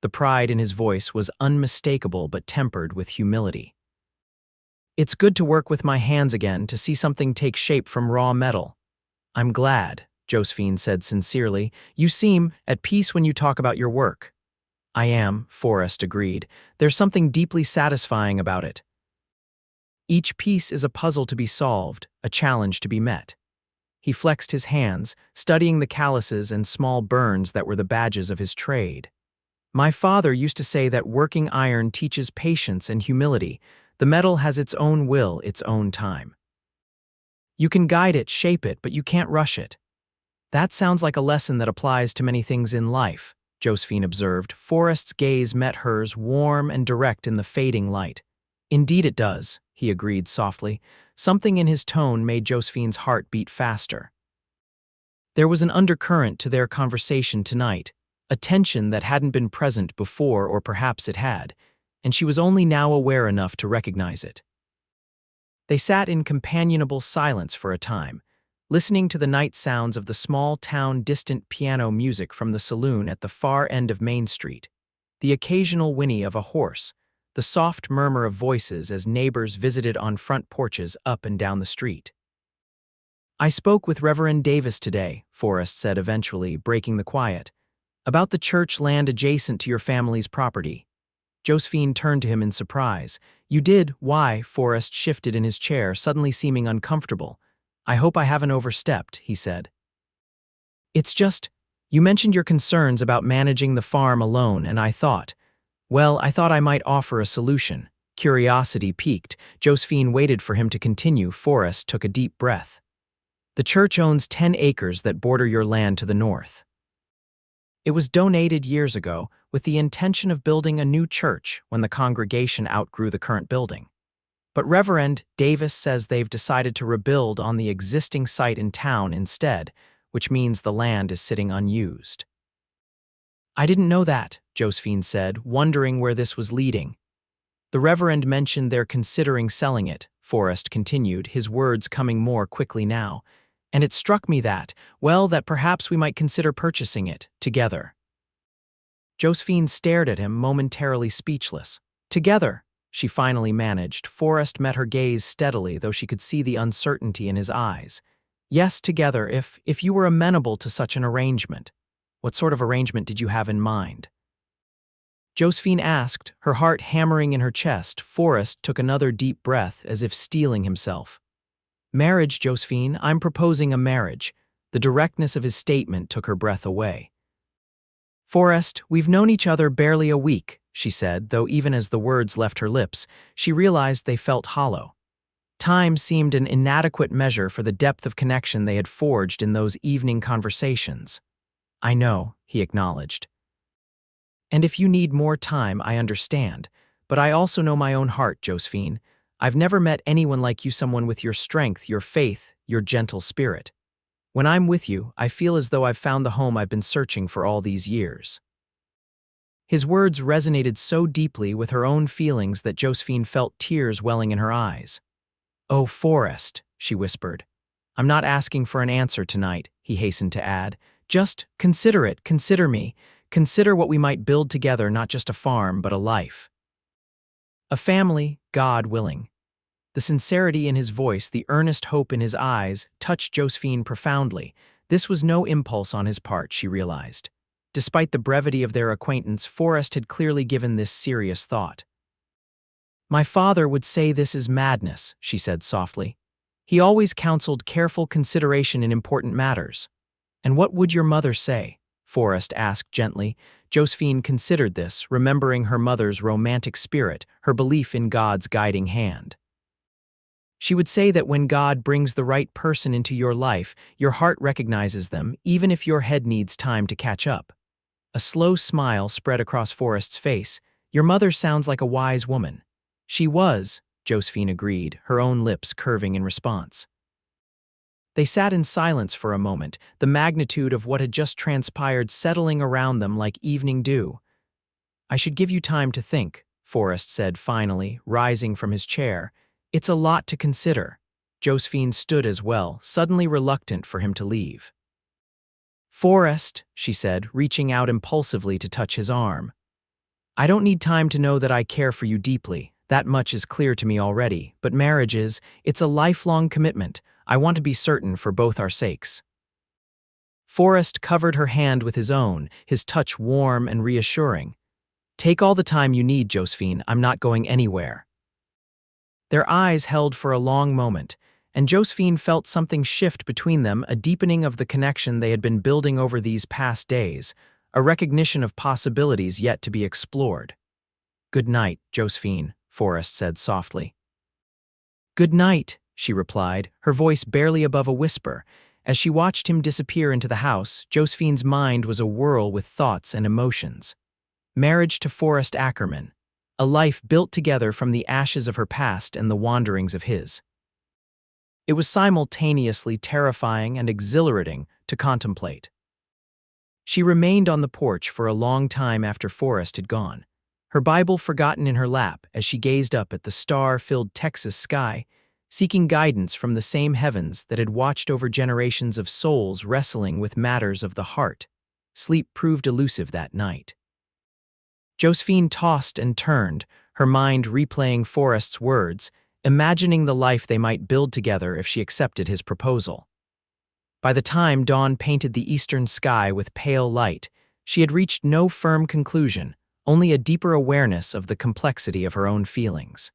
The pride in his voice was unmistakable but tempered with humility. "It's good to work with my hands again, to see something take shape from raw metal." "I'm glad," Josephine said sincerely. "You seem at peace when you talk about your work." "I am," Forrest agreed. "There's something deeply satisfying about it. Each piece is a puzzle to be solved, a challenge to be met." He flexed his hands, studying the calluses and small burns that were the badges of his trade. "My father used to say that working iron teaches patience and humility. The metal has its own will, its own time." You can guide it, shape it, but you can't rush it. That sounds like a lesson that applies to many things in life, Josephine observed. Forrest's gaze met hers, warm and direct in the fading light. Indeed it does, he agreed softly. Something in his tone made Josephine's heart beat faster. There was an undercurrent to their conversation tonight, a tension that hadn't been present before, or perhaps it had, and she was only now aware enough to recognize it. They sat in companionable silence for a time, listening to the night sounds of the small-town distant piano music from the saloon at the far end of Main Street, the occasional whinny of a horse, the soft murmur of voices as neighbors visited on front porches up and down the street. "I spoke with Reverend Davis today," Forrest said eventually, breaking the quiet, "about the church land adjacent to your family's property." Josephine turned to him in surprise. "You did? Why?" Forrest shifted in his chair, suddenly seeming uncomfortable. "I hope I haven't overstepped," he said. "It's just, you mentioned your concerns about managing the farm alone, and I thought I might offer a solution." Curiosity piqued. Josephine waited for him to continue. Forrest took a deep breath. "The church owns 10 acres that border your land to the north. It was donated years ago with the intention of building a new church when the congregation outgrew the current building. But Reverend Davis says they've decided to rebuild on the existing site in town instead, which means the land is sitting unused." "I didn't know that," Josephine said, wondering where this was leading. "The Reverend mentioned they're considering selling it," Forrest continued, his words coming more quickly now. "And it struck me that perhaps we might consider purchasing it together." Josephine stared at him, momentarily speechless. "Together," she finally managed. Forrest met her gaze steadily, though she could see the uncertainty in his eyes. "Yes, together, if you were amenable to such an arrangement." "What sort of arrangement did you have in mind?" Josephine asked, her heart hammering in her chest. Forrest took another deep breath, as if steeling himself. "Marriage, Josephine. I'm proposing a marriage." The directness of his statement took her breath away. "Forrest, we've known each other barely a week," she said, though even as the words left her lips, she realized they felt hollow. Time seemed an inadequate measure for the depth of connection they had forged in those evening conversations. "I know," he acknowledged. "And if you need more time, I understand. But I also know my own heart, Josephine. I've never met anyone like you, someone with your strength, your faith, your gentle spirit. When I'm with you, I feel as though I've found the home I've been searching for all these years." His words resonated so deeply with her own feelings that Josephine felt tears welling in her eyes. "Oh, Forrest," she whispered. "I'm not asking for an answer tonight," he hastened to add. "Just consider it, consider me. Consider what we might build together, not just a farm, but a life. A family, God willing." The sincerity in his voice, the earnest hope in his eyes, touched Josephine profoundly. This was no impulse on his part, she realized. Despite the brevity of their acquaintance, Forrest had clearly given this serious thought. "My father would say this is madness," she said softly. "He always counseled careful consideration in important matters." "And what would your mother say?" Forrest asked gently. Josephine considered this, remembering her mother's romantic spirit, her belief in God's guiding hand. "She would say that when God brings the right person into your life, your heart recognizes them, even if your head needs time to catch up." A slow smile spread across Forrest's face. "Your mother sounds like a wise woman." "She was," Josephine agreed, her own lips curving in response. They sat in silence for a moment, the magnitude of what had just transpired settling around them like evening dew. "I should give you time to think," Forrest said finally, rising from his chair. "It's a lot to consider." Josephine stood as well, suddenly reluctant for him to leave. "Forrest," she said, reaching out impulsively to touch his arm. "I don't need time to know that I care for you deeply. That much is clear to me already. But marriage it's a lifelong commitment. I want to be certain for both our sakes." Forrest covered her hand with his own, his touch warm and reassuring. "Take all the time you need, Josephine. I'm not going anywhere." Their eyes held for a long moment, and Josephine felt something shift between them, a deepening of the connection they had been building over these past days, a recognition of possibilities yet to be explored. "Good night, Josephine," Forrest said softly. "Good night," she replied, her voice barely above a whisper. As she watched him disappear into the house, Josephine's mind was a whirl with thoughts and emotions. Marriage to Forrest Ackerman. A life built together from the ashes of her past and the wanderings of his. It was simultaneously terrifying and exhilarating to contemplate. She remained on the porch for a long time after Forrest had gone, her Bible forgotten in her lap as she gazed up at the star-filled Texas sky, seeking guidance from the same heavens that had watched over generations of souls wrestling with matters of the heart. Sleep proved elusive that night. Josephine tossed and turned, her mind replaying Forrest's words, imagining the life they might build together if she accepted his proposal. By the time dawn painted the eastern sky with pale light, she had reached no firm conclusion, only a deeper awareness of the complexity of her own feelings.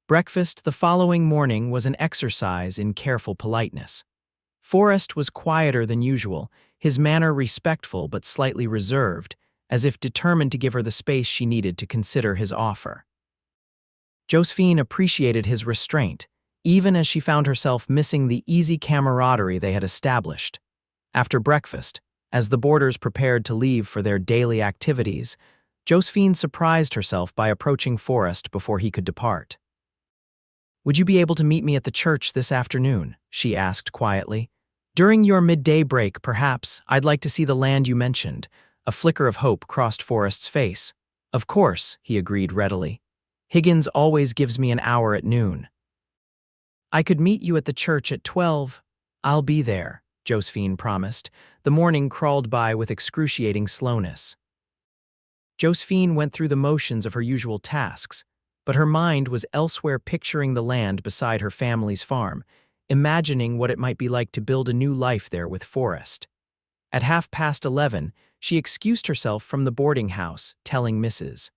Breakfast the following morning was an exercise in careful politeness. Forrest was quieter than usual, his manner respectful but slightly reserved, as if determined to give her the space she needed to consider his offer. Josephine appreciated his restraint, even as she found herself missing the easy camaraderie they had established. After breakfast, as the boarders prepared to leave for their daily activities, Josephine surprised herself by approaching Forrest before he could depart. "Would you be able to meet me at the church this afternoon?" she asked quietly. "During your midday break, perhaps. I'd like to see the land you mentioned." A flicker of hope crossed Forrest's face. "Of course," he agreed readily. "Higgins always gives me an hour at noon." "I could meet you at the church at 12. "I'll be there," Josephine promised. The morning crawled by with excruciating slowness. Josephine went through the motions of her usual tasks, but her mind was elsewhere, picturing the land beside her family's farm, imagining what it might be like to build a new life there with Forrest. At 11:30, she excused herself from the boarding house, telling Mrs.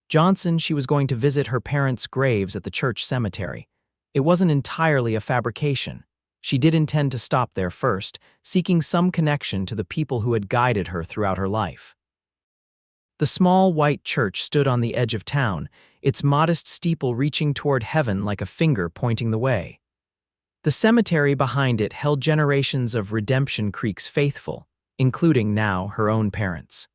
Johnson she was going to visit her parents' graves at the church cemetery. It wasn't entirely a fabrication. She did intend to stop there first, seeking some connection to the people who had guided her throughout her life. The small white church stood on the edge of town, its modest steeple reaching toward heaven like a finger pointing the way. The cemetery behind it held generations of Redemption Creek's faithful, including now her own parents.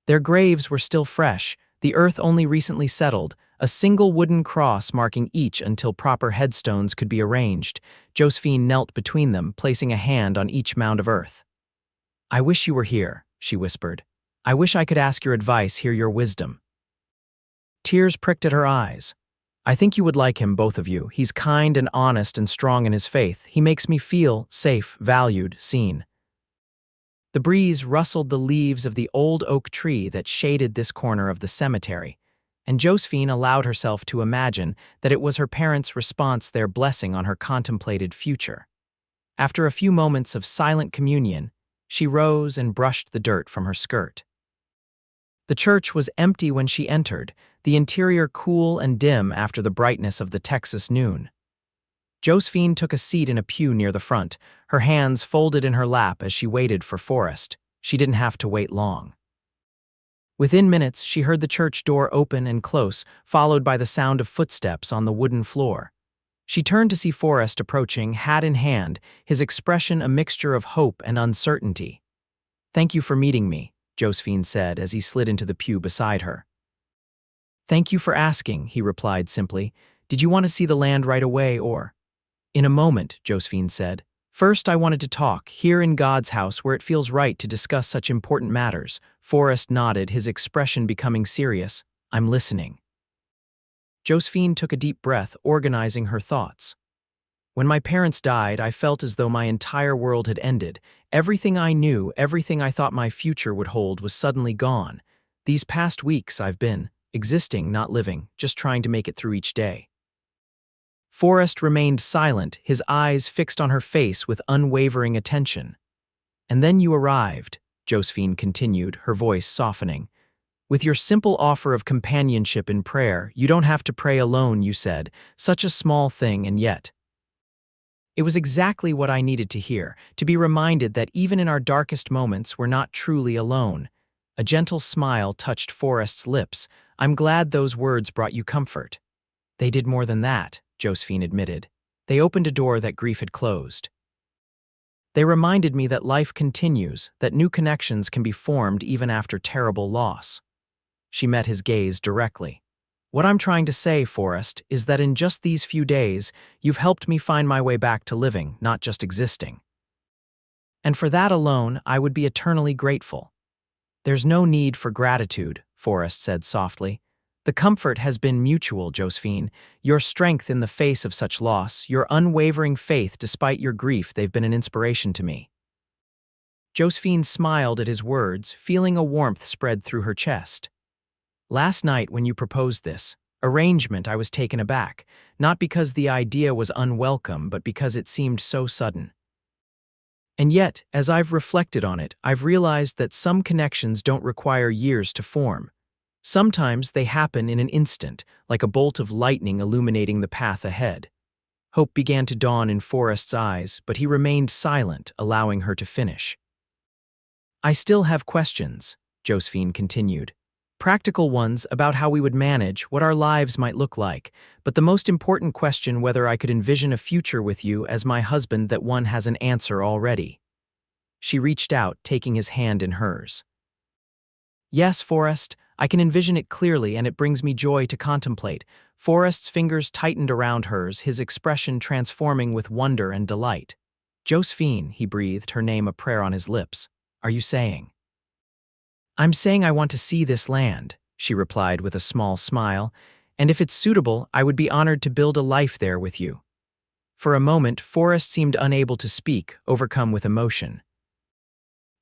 Their graves were still fresh, the earth only recently settled, a single wooden cross marking each until proper headstones could be arranged. Josephine knelt between them, placing a hand on each mound of earth. "I wish you were here," she whispered. "I wish I could ask your advice, hear your wisdom." Tears pricked at her eyes. "I think you would like him, both of you. He's kind and honest and strong in his faith. He makes me feel safe, valued, seen." The breeze rustled the leaves of the old oak tree that shaded this corner of the cemetery, and Josephine allowed herself to imagine that it was her parents' response, their blessing on her contemplated future. After a few moments of silent communion, she rose and brushed the dirt from her skirt. The church was empty when she entered, the interior cool and dim after the brightness of the Texas noon. Josephine took a seat in a pew near the front, her hands folded in her lap as she waited for Forrest. She didn't have to wait long. Within minutes, she heard the church door open and close, followed by the sound of footsteps on the wooden floor. She turned to see Forrest approaching, hat in hand, his expression a mixture of hope and uncertainty. "Thank you for meeting me," Josephine said as he slid into the pew beside her. "Thank you for asking," he replied simply. "Did you want to see the land right away or—" "In a moment," Josephine said. "First, I wanted to talk, here in God's house where it feels right to discuss such important matters." Forrest nodded, his expression becoming serious. "I'm listening." Josephine took a deep breath, organizing her thoughts. "When my parents died, I felt as though my entire world had ended. Everything I knew, everything I thought my future would hold was suddenly gone. These past weeks I've been existing, not living, just trying to make it through each day." Forrest remained silent, his eyes fixed on her face with unwavering attention. "And then you arrived," Josephine continued, her voice softening. "With your simple offer of companionship in prayer. You don't have to pray alone, you said. Such a small thing, and yet." It was exactly what I needed to hear, to be reminded that even in our darkest moments, we're not truly alone. A gentle smile touched Forrest's lips. "I'm glad those words brought you comfort." "They did more than that," Josephine admitted. They opened a door that grief had closed. They reminded me that life continues, that new connections can be formed even after terrible loss. She met his gaze directly. What I'm trying to say, Forrest, is that in just these few days, you've helped me find my way back to living, not just existing. And for that alone, I would be eternally grateful. There's no need for gratitude, Forrest said softly. The comfort has been mutual, Josephine. Your strength in the face of such loss, your unwavering faith despite your grief, they've been an inspiration to me. Josephine smiled at his words, feeling a warmth spread through her chest. Last night when you proposed this arrangement, I was taken aback, not because the idea was unwelcome, but because it seemed so sudden. And yet, as I've reflected on it, I've realized that some connections don't require years to form. Sometimes they happen in an instant, like a bolt of lightning illuminating the path ahead. Hope began to dawn in Forrest's eyes, but he remained silent, allowing her to finish. I still have questions, Josephine continued. Practical ones about how we would manage, what our lives might look like, but the most important question whether I could envision a future with you as my husband, that one has an answer already. She reached out, taking his hand in hers. Yes, Forrest, I can envision it clearly, and it brings me joy to contemplate. Forrest's fingers tightened around hers, his expression transforming with wonder and delight. Josephine, he breathed, her name a prayer on his lips. Are you saying? I'm saying I want to see this land, she replied with a small smile, and if it's suitable, I would be honored to build a life there with you. For a moment, Forrest seemed unable to speak, overcome with emotion.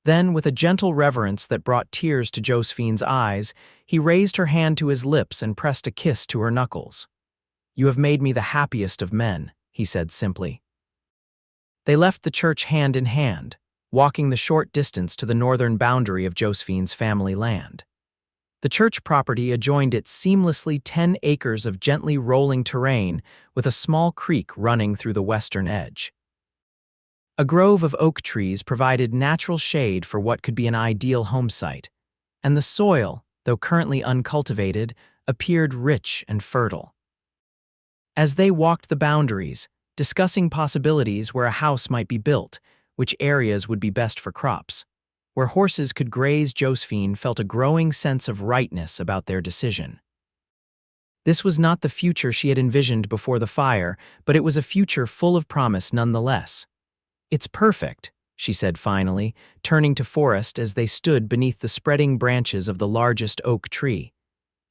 Then, with a gentle reverence that brought tears to Josephine's eyes, he raised her hand to his lips and pressed a kiss to her knuckles. You have made me the happiest of men, he said simply. They left the church hand in hand, walking the short distance to the northern boundary of Josephine's family land. The church property adjoined it seamlessly 10 acres of gently rolling terrain with a small creek running through the western edge. A grove of oak trees provided natural shade for what could be an ideal home site, and the soil, though currently uncultivated, appeared rich and fertile. As they walked the boundaries, discussing possibilities where a house might be built, which areas would be best for crops, where horses could graze, Josephine felt a growing sense of rightness about their decision. This was not the future she had envisioned before the fire, but it was a future full of promise nonetheless. It's perfect, she said finally, turning to Forrest as they stood beneath the spreading branches of the largest oak tree.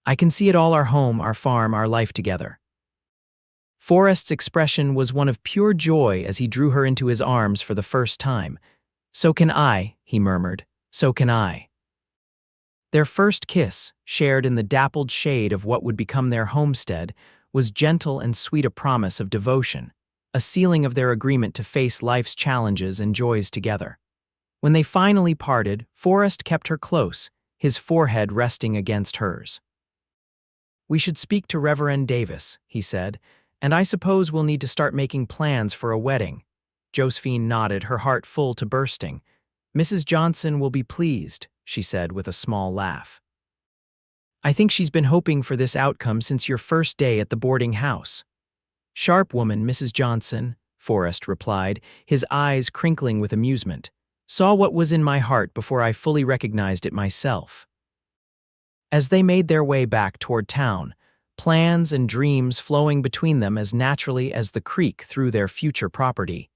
I can see it all, our home, our farm, our life together. Forrest's expression was one of pure joy as he drew her into his arms for the first time. So can I, he murmured, so can I. Their first kiss, shared in the dappled shade of what would become their homestead, was gentle and sweet, a promise of devotion, a sealing of their agreement to face life's challenges and joys together. When they finally parted, Forrest kept her close, his forehead resting against hers. We should speak to Reverend Davis, he said, and I suppose we'll need to start making plans for a wedding. Josephine nodded, her heart full to bursting. Mrs. Johnson will be pleased, she said with a small laugh. I think she's been hoping for this outcome since your first day at the boarding house. Sharp woman, Mrs. Johnson, Forrest replied, his eyes crinkling with amusement. Saw what was in my heart before I fully recognized it myself. As they made their way back toward town, plans and dreams flowing between them as naturally as the creek through their future property,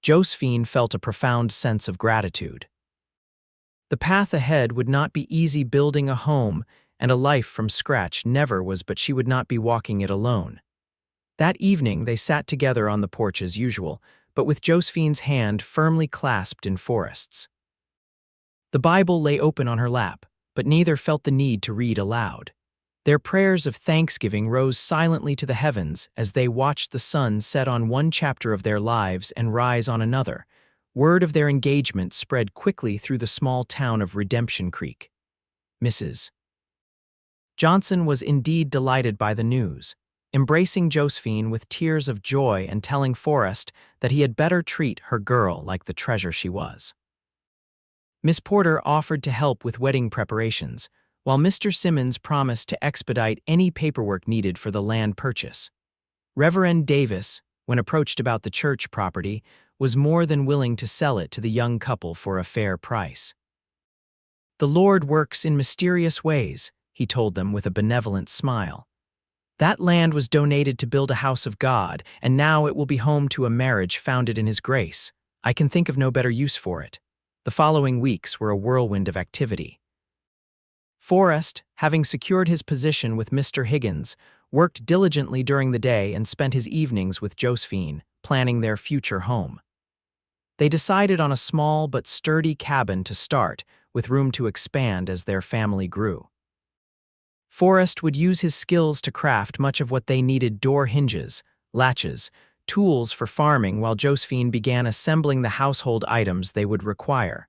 Josephine felt a profound sense of gratitude. The path ahead would not be easy. Building a home and a life from scratch never was, but she would not be walking it alone. That evening they sat together on the porch as usual, but with Josephine's hand firmly clasped in Forrest's. The Bible lay open on her lap, but neither felt the need to read aloud. Their prayers of thanksgiving rose silently to the heavens as they watched the sun set on one chapter of their lives and rise on another. Word of their engagement spread quickly through the small town of Redemption Creek. Mrs. Johnson was indeed delighted by the news, embracing Josephine with tears of joy and telling Forrest that he had better treat her girl like the treasure she was. Miss Porter offered to help with wedding preparations, while Mr. Simmons promised to expedite any paperwork needed for the land purchase. Reverend Davis, when approached about the church property, was more than willing to sell it to the young couple for a fair price. "The Lord works in mysterious ways," he told them with a benevolent smile. "That land was donated to build a house of God, and now it will be home to a marriage founded in His grace. I can think of no better use for it." The following weeks were a whirlwind of activity. Forrest, having secured his position with Mr. Higgins, worked diligently during the day and spent his evenings with Josephine, planning their future home. They decided on a small but sturdy cabin to start, with room to expand as their family grew. Forrest would use his skills to craft much of what they needed: door hinges, latches, tools for farming, while Josephine began assembling the household items they would require.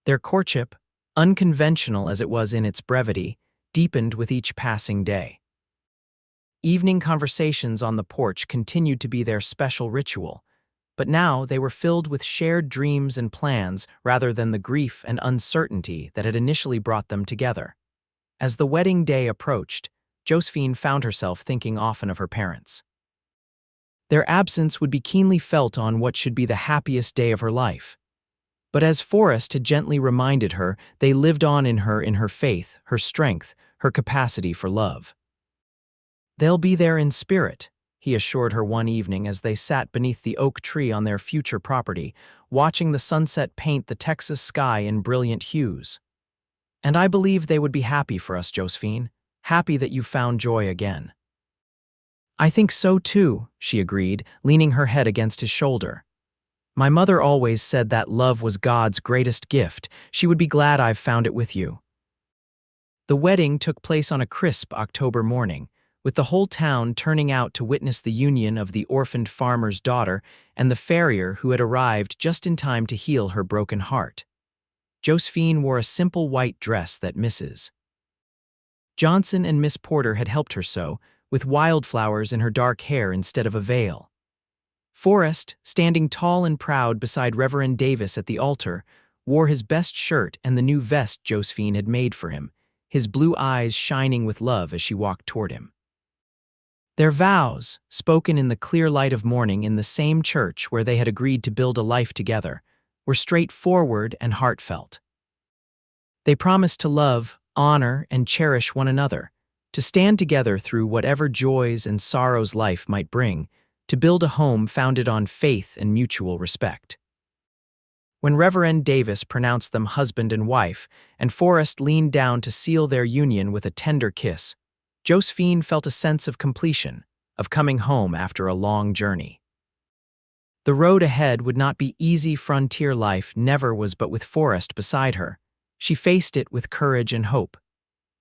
Their courtship, unconventional as it was in its brevity, deepened with each passing day. Evening conversations on the porch continued to be their special ritual, but now they were filled with shared dreams and plans rather than the grief and uncertainty that had initially brought them together. As the wedding day approached, Josephine found herself thinking often of her parents. Their absence would be keenly felt on what should be the happiest day of her life. But as Forrest had gently reminded her, they lived on in her faith, her strength, her capacity for love. "They'll be there in spirit," he assured her one evening as they sat beneath the oak tree on their future property, watching the sunset paint the Texas sky in brilliant hues. "And I believe they would be happy for us, Josephine, happy that you found joy again." "I think so too," she agreed, leaning her head against his shoulder. "My mother always said that love was God's greatest gift. She would be glad I've found it with you." The wedding took place on a crisp October morning, with the whole town turning out to witness the union of the orphaned farmer's daughter and the farrier who had arrived just in time to heal her broken heart. Josephine wore a simple white dress that Mrs. Johnson and Miss Porter had helped her sew, with wildflowers in her dark hair instead of a veil. Forrest, standing tall and proud beside Reverend Davis at the altar, wore his best shirt and the new vest Josephine had made for him, his blue eyes shining with love as she walked toward him. Their vows, spoken in the clear light of morning in the same church where they had agreed to build a life together, were straightforward and heartfelt. They promised to love, honor, and cherish one another, to stand together through whatever joys and sorrows life might bring, to build a home founded on faith and mutual respect. When Reverend Davis pronounced them husband and wife, and Forrest leaned down to seal their union with a tender kiss, Josephine felt a sense of completion, of coming home after a long journey. The road ahead would not be easy. Frontier life never was, but with Forrest beside her, she faced it with courage and hope.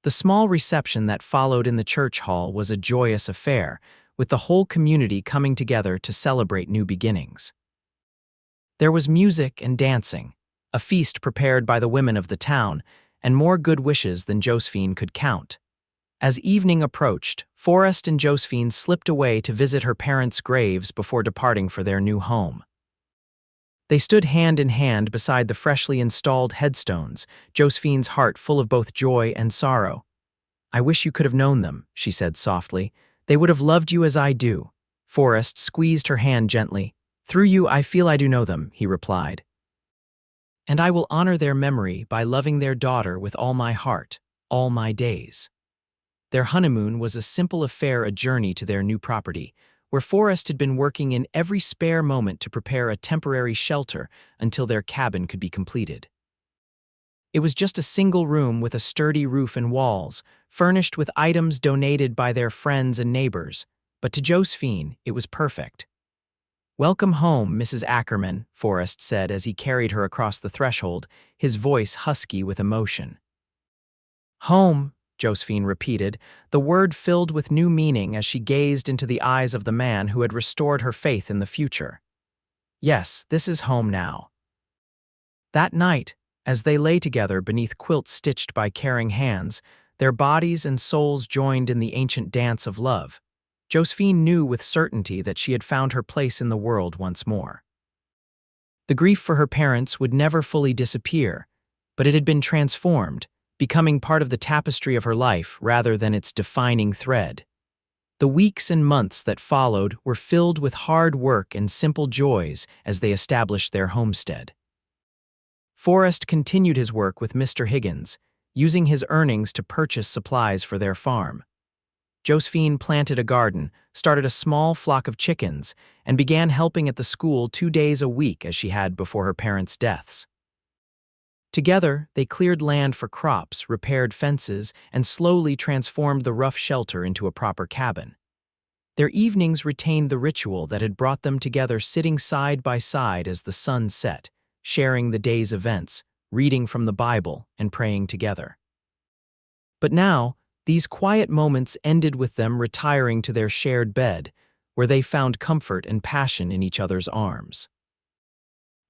The small reception that followed in the church hall was a joyous affair, with the whole community coming together to celebrate new beginnings. There was music and dancing, a feast prepared by the women of the town, and more good wishes than Josephine could count. As evening approached, Forrest and Josephine slipped away to visit her parents' graves before departing for their new home. They stood hand in hand beside the freshly installed headstones, Josephine's heart full of both joy and sorrow. "I wish you could have known them," she said softly. "They would have loved you as I do." Forrest squeezed her hand gently. "Through you, I feel I do know them," he replied. "And I will honor their memory by loving their daughter with all my heart, all my days." Their honeymoon was a simple affair, a journey to their new property, where Forrest had been working in every spare moment to prepare a temporary shelter until their cabin could be completed. It was just a single room with a sturdy roof and walls, furnished with items donated by their friends and neighbors, but to Josephine, it was perfect. "Welcome home, Mrs. Ackerman," Forrest said as he carried her across the threshold, his voice husky with emotion. "Home," Josephine repeated, the word filled with new meaning as she gazed into the eyes of the man who had restored her faith in the future. "Yes, this is home now." That night, as they lay together beneath quilts stitched by caring hands, their bodies and souls joined in the ancient dance of love, Josephine knew with certainty that she had found her place in the world once more. The grief for her parents would never fully disappear, but it had been transformed, becoming part of the tapestry of her life rather than its defining thread. The weeks and months that followed were filled with hard work and simple joys as they established their homestead. Forrest continued his work with Mr. Higgins, using his earnings to purchase supplies for their farm. Josephine planted a garden, started a small flock of chickens, and began helping at the school 2 days a week as she had before her parents' deaths. Together, they cleared land for crops, repaired fences, and slowly transformed the rough shelter into a proper cabin. Their evenings retained the ritual that had brought them together, sitting side by side as the sun set, sharing the day's events, reading from the Bible, and praying together. But now, these quiet moments ended with them retiring to their shared bed, where they found comfort and passion in each other's arms.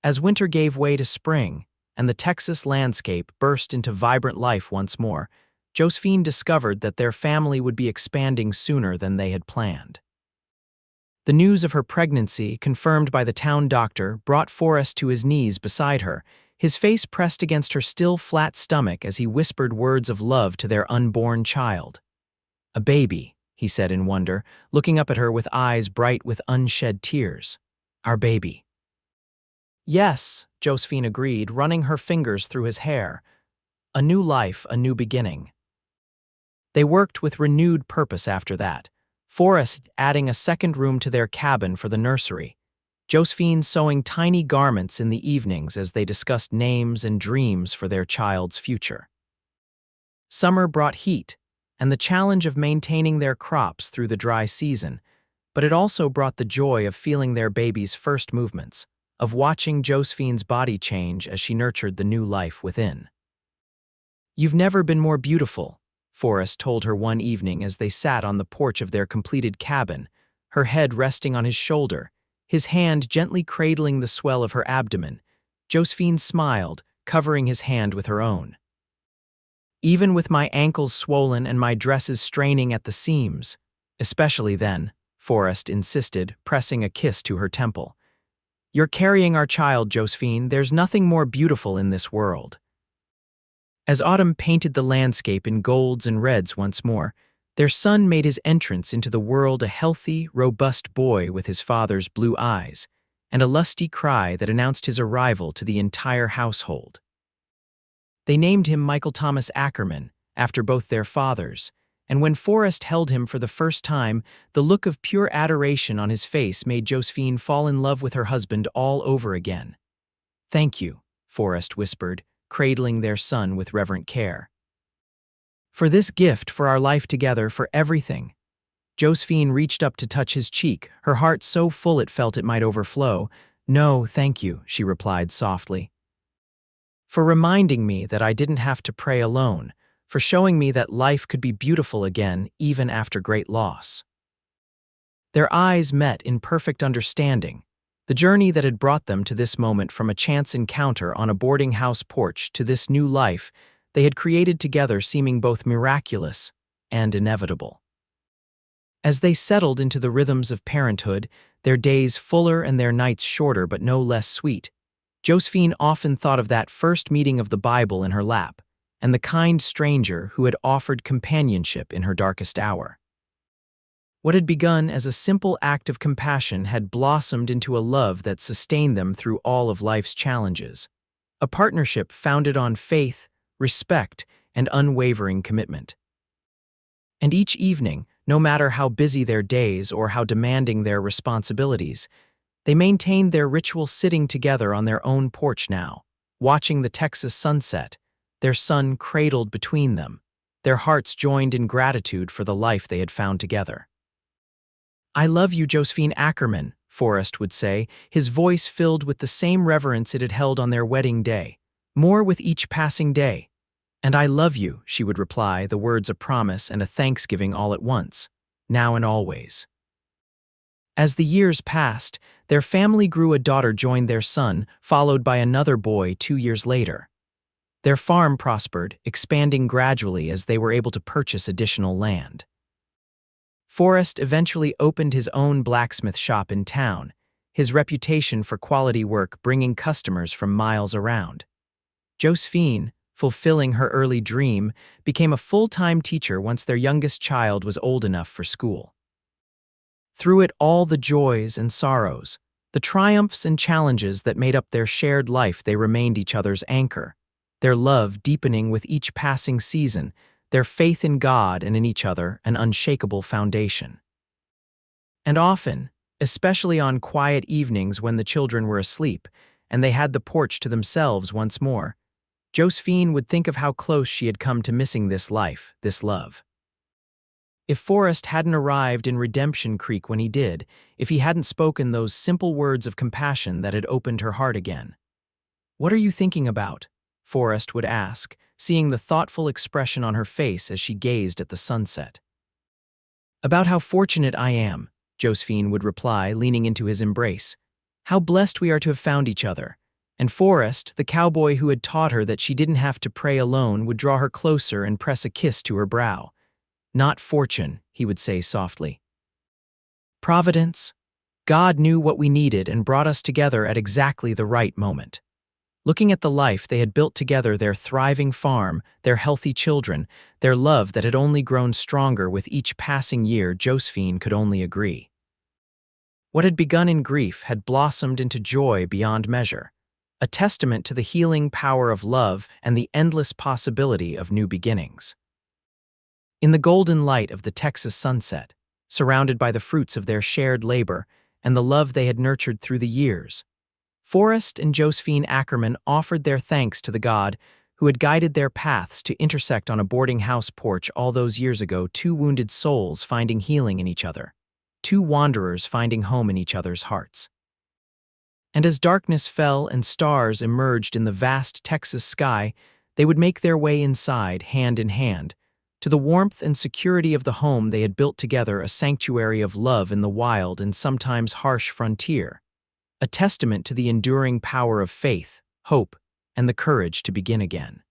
As winter gave way to spring, and the Texas landscape burst into vibrant life once more, Josephine discovered that their family would be expanding sooner than they had planned. The news of her pregnancy, confirmed by the town doctor, brought Forrest to his knees beside her, his face pressed against her still flat stomach as he whispered words of love to their unborn child. "A baby," he said in wonder, looking up at her with eyes bright with unshed tears. "Our baby." "Yes," Josephine agreed, running her fingers through his hair. "A new life, a new beginning." They worked with renewed purpose after that, Forrest adding a second room to their cabin for the nursery, Josephine sewing tiny garments in the evenings as they discussed names and dreams for their child's future. Summer brought heat and the challenge of maintaining their crops through the dry season, but it also brought the joy of feeling their baby's first movements, of watching Josephine's body change as she nurtured the new life within. "You've never been more beautiful," Forrest told her one evening as they sat on the porch of their completed cabin, her head resting on his shoulder, his hand gently cradling the swell of her abdomen. Josephine smiled, covering his hand with her own. "Even with my ankles swollen and my dresses straining at the seams, especially then," Forrest insisted, pressing a kiss to her temple. "You're carrying our child, Josephine. There's nothing more beautiful in this world." As autumn painted the landscape in golds and reds once more, their son made his entrance into the world, a healthy, robust boy with his father's blue eyes, and a lusty cry that announced his arrival to the entire household. They named him Michael Thomas Ackerman, after both their fathers, and when Forrest held him for the first time, the look of pure adoration on his face made Josephine fall in love with her husband all over again. "Thank you," Forrest whispered, cradling their son with reverent care. "For this gift, for our life together, for everything." Josephine reached up to touch his cheek, her heart so full it felt it might overflow. "No, thank you," she replied softly. "For reminding me that I didn't have to pray alone, for showing me that life could be beautiful again even after great loss." Their eyes met in perfect understanding. The journey that had brought them to this moment, from a chance encounter on a boarding house porch to this new life they had created together, seeming both miraculous and inevitable. As they settled into the rhythms of parenthood, their days fuller and their nights shorter but no less sweet, Josephine often thought of that first meeting of the Bible in her lap, and the kind stranger who had offered companionship in her darkest hour. What had begun as a simple act of compassion had blossomed into a love that sustained them through all of life's challenges, a partnership founded on faith, respect, and unwavering commitment. And each evening, no matter how busy their days or how demanding their responsibilities, they maintained their ritual, sitting together on their own porch now, watching the Texas sunset, their son cradled between them, their hearts joined in gratitude for the life they had found together. "I love you, Josephine Ackerman," Forrest would say, his voice filled with the same reverence it had held on their wedding day, more with each passing day. "And I love you," she would reply, the words a promise and a thanksgiving all at once, now and always. As the years passed, their family grew. A daughter joined their son, followed by another boy 2 years later. Their farm prospered, expanding gradually as they were able to purchase additional land. Forrest eventually opened his own blacksmith shop in town, his reputation for quality work bringing customers from miles around. Josephine, fulfilling her early dream, became a full-time teacher once their youngest child was old enough for school. Through it all, the joys and sorrows, the triumphs and challenges that made up their shared life, they remained each other's anchor, their love deepening with each passing season, their faith in God and in each other an unshakable foundation. And often, especially on quiet evenings when the children were asleep and they had the porch to themselves once more, Josephine would think of how close she had come to missing this life, this love. If Forrest hadn't arrived in Redemption Creek when he did, if he hadn't spoken those simple words of compassion that had opened her heart again. "What are you thinking about?" Forrest would ask, seeing the thoughtful expression on her face as she gazed at the sunset. "About how fortunate I am," Josephine would reply, leaning into his embrace. "How blessed we are to have found each other." And Forrest, the cowboy who had taught her that she didn't have to pray alone, would draw her closer and press a kiss to her brow. "Not fortune," he would say softly. "Providence. God knew what we needed and brought us together at exactly the right moment." Looking at the life they had built together, their thriving farm, their healthy children, their love that had only grown stronger with each passing year, Josephine could only agree. What had begun in grief had blossomed into joy beyond measure, a testament to the healing power of love and the endless possibility of new beginnings. In the golden light of the Texas sunset, surrounded by the fruits of their shared labor and the love they had nurtured through the years, Forrest and Josephine Ackerman offered their thanks to the God who had guided their paths to intersect on a boarding house porch all those years ago, two wounded souls finding healing in each other, two wanderers finding home in each other's hearts. And as darkness fell and stars emerged in the vast Texas sky, they would make their way inside, hand in hand, to the warmth and security of the home they had built together, a sanctuary of love in the wild and sometimes harsh frontier, a testament to the enduring power of faith, hope, and the courage to begin again.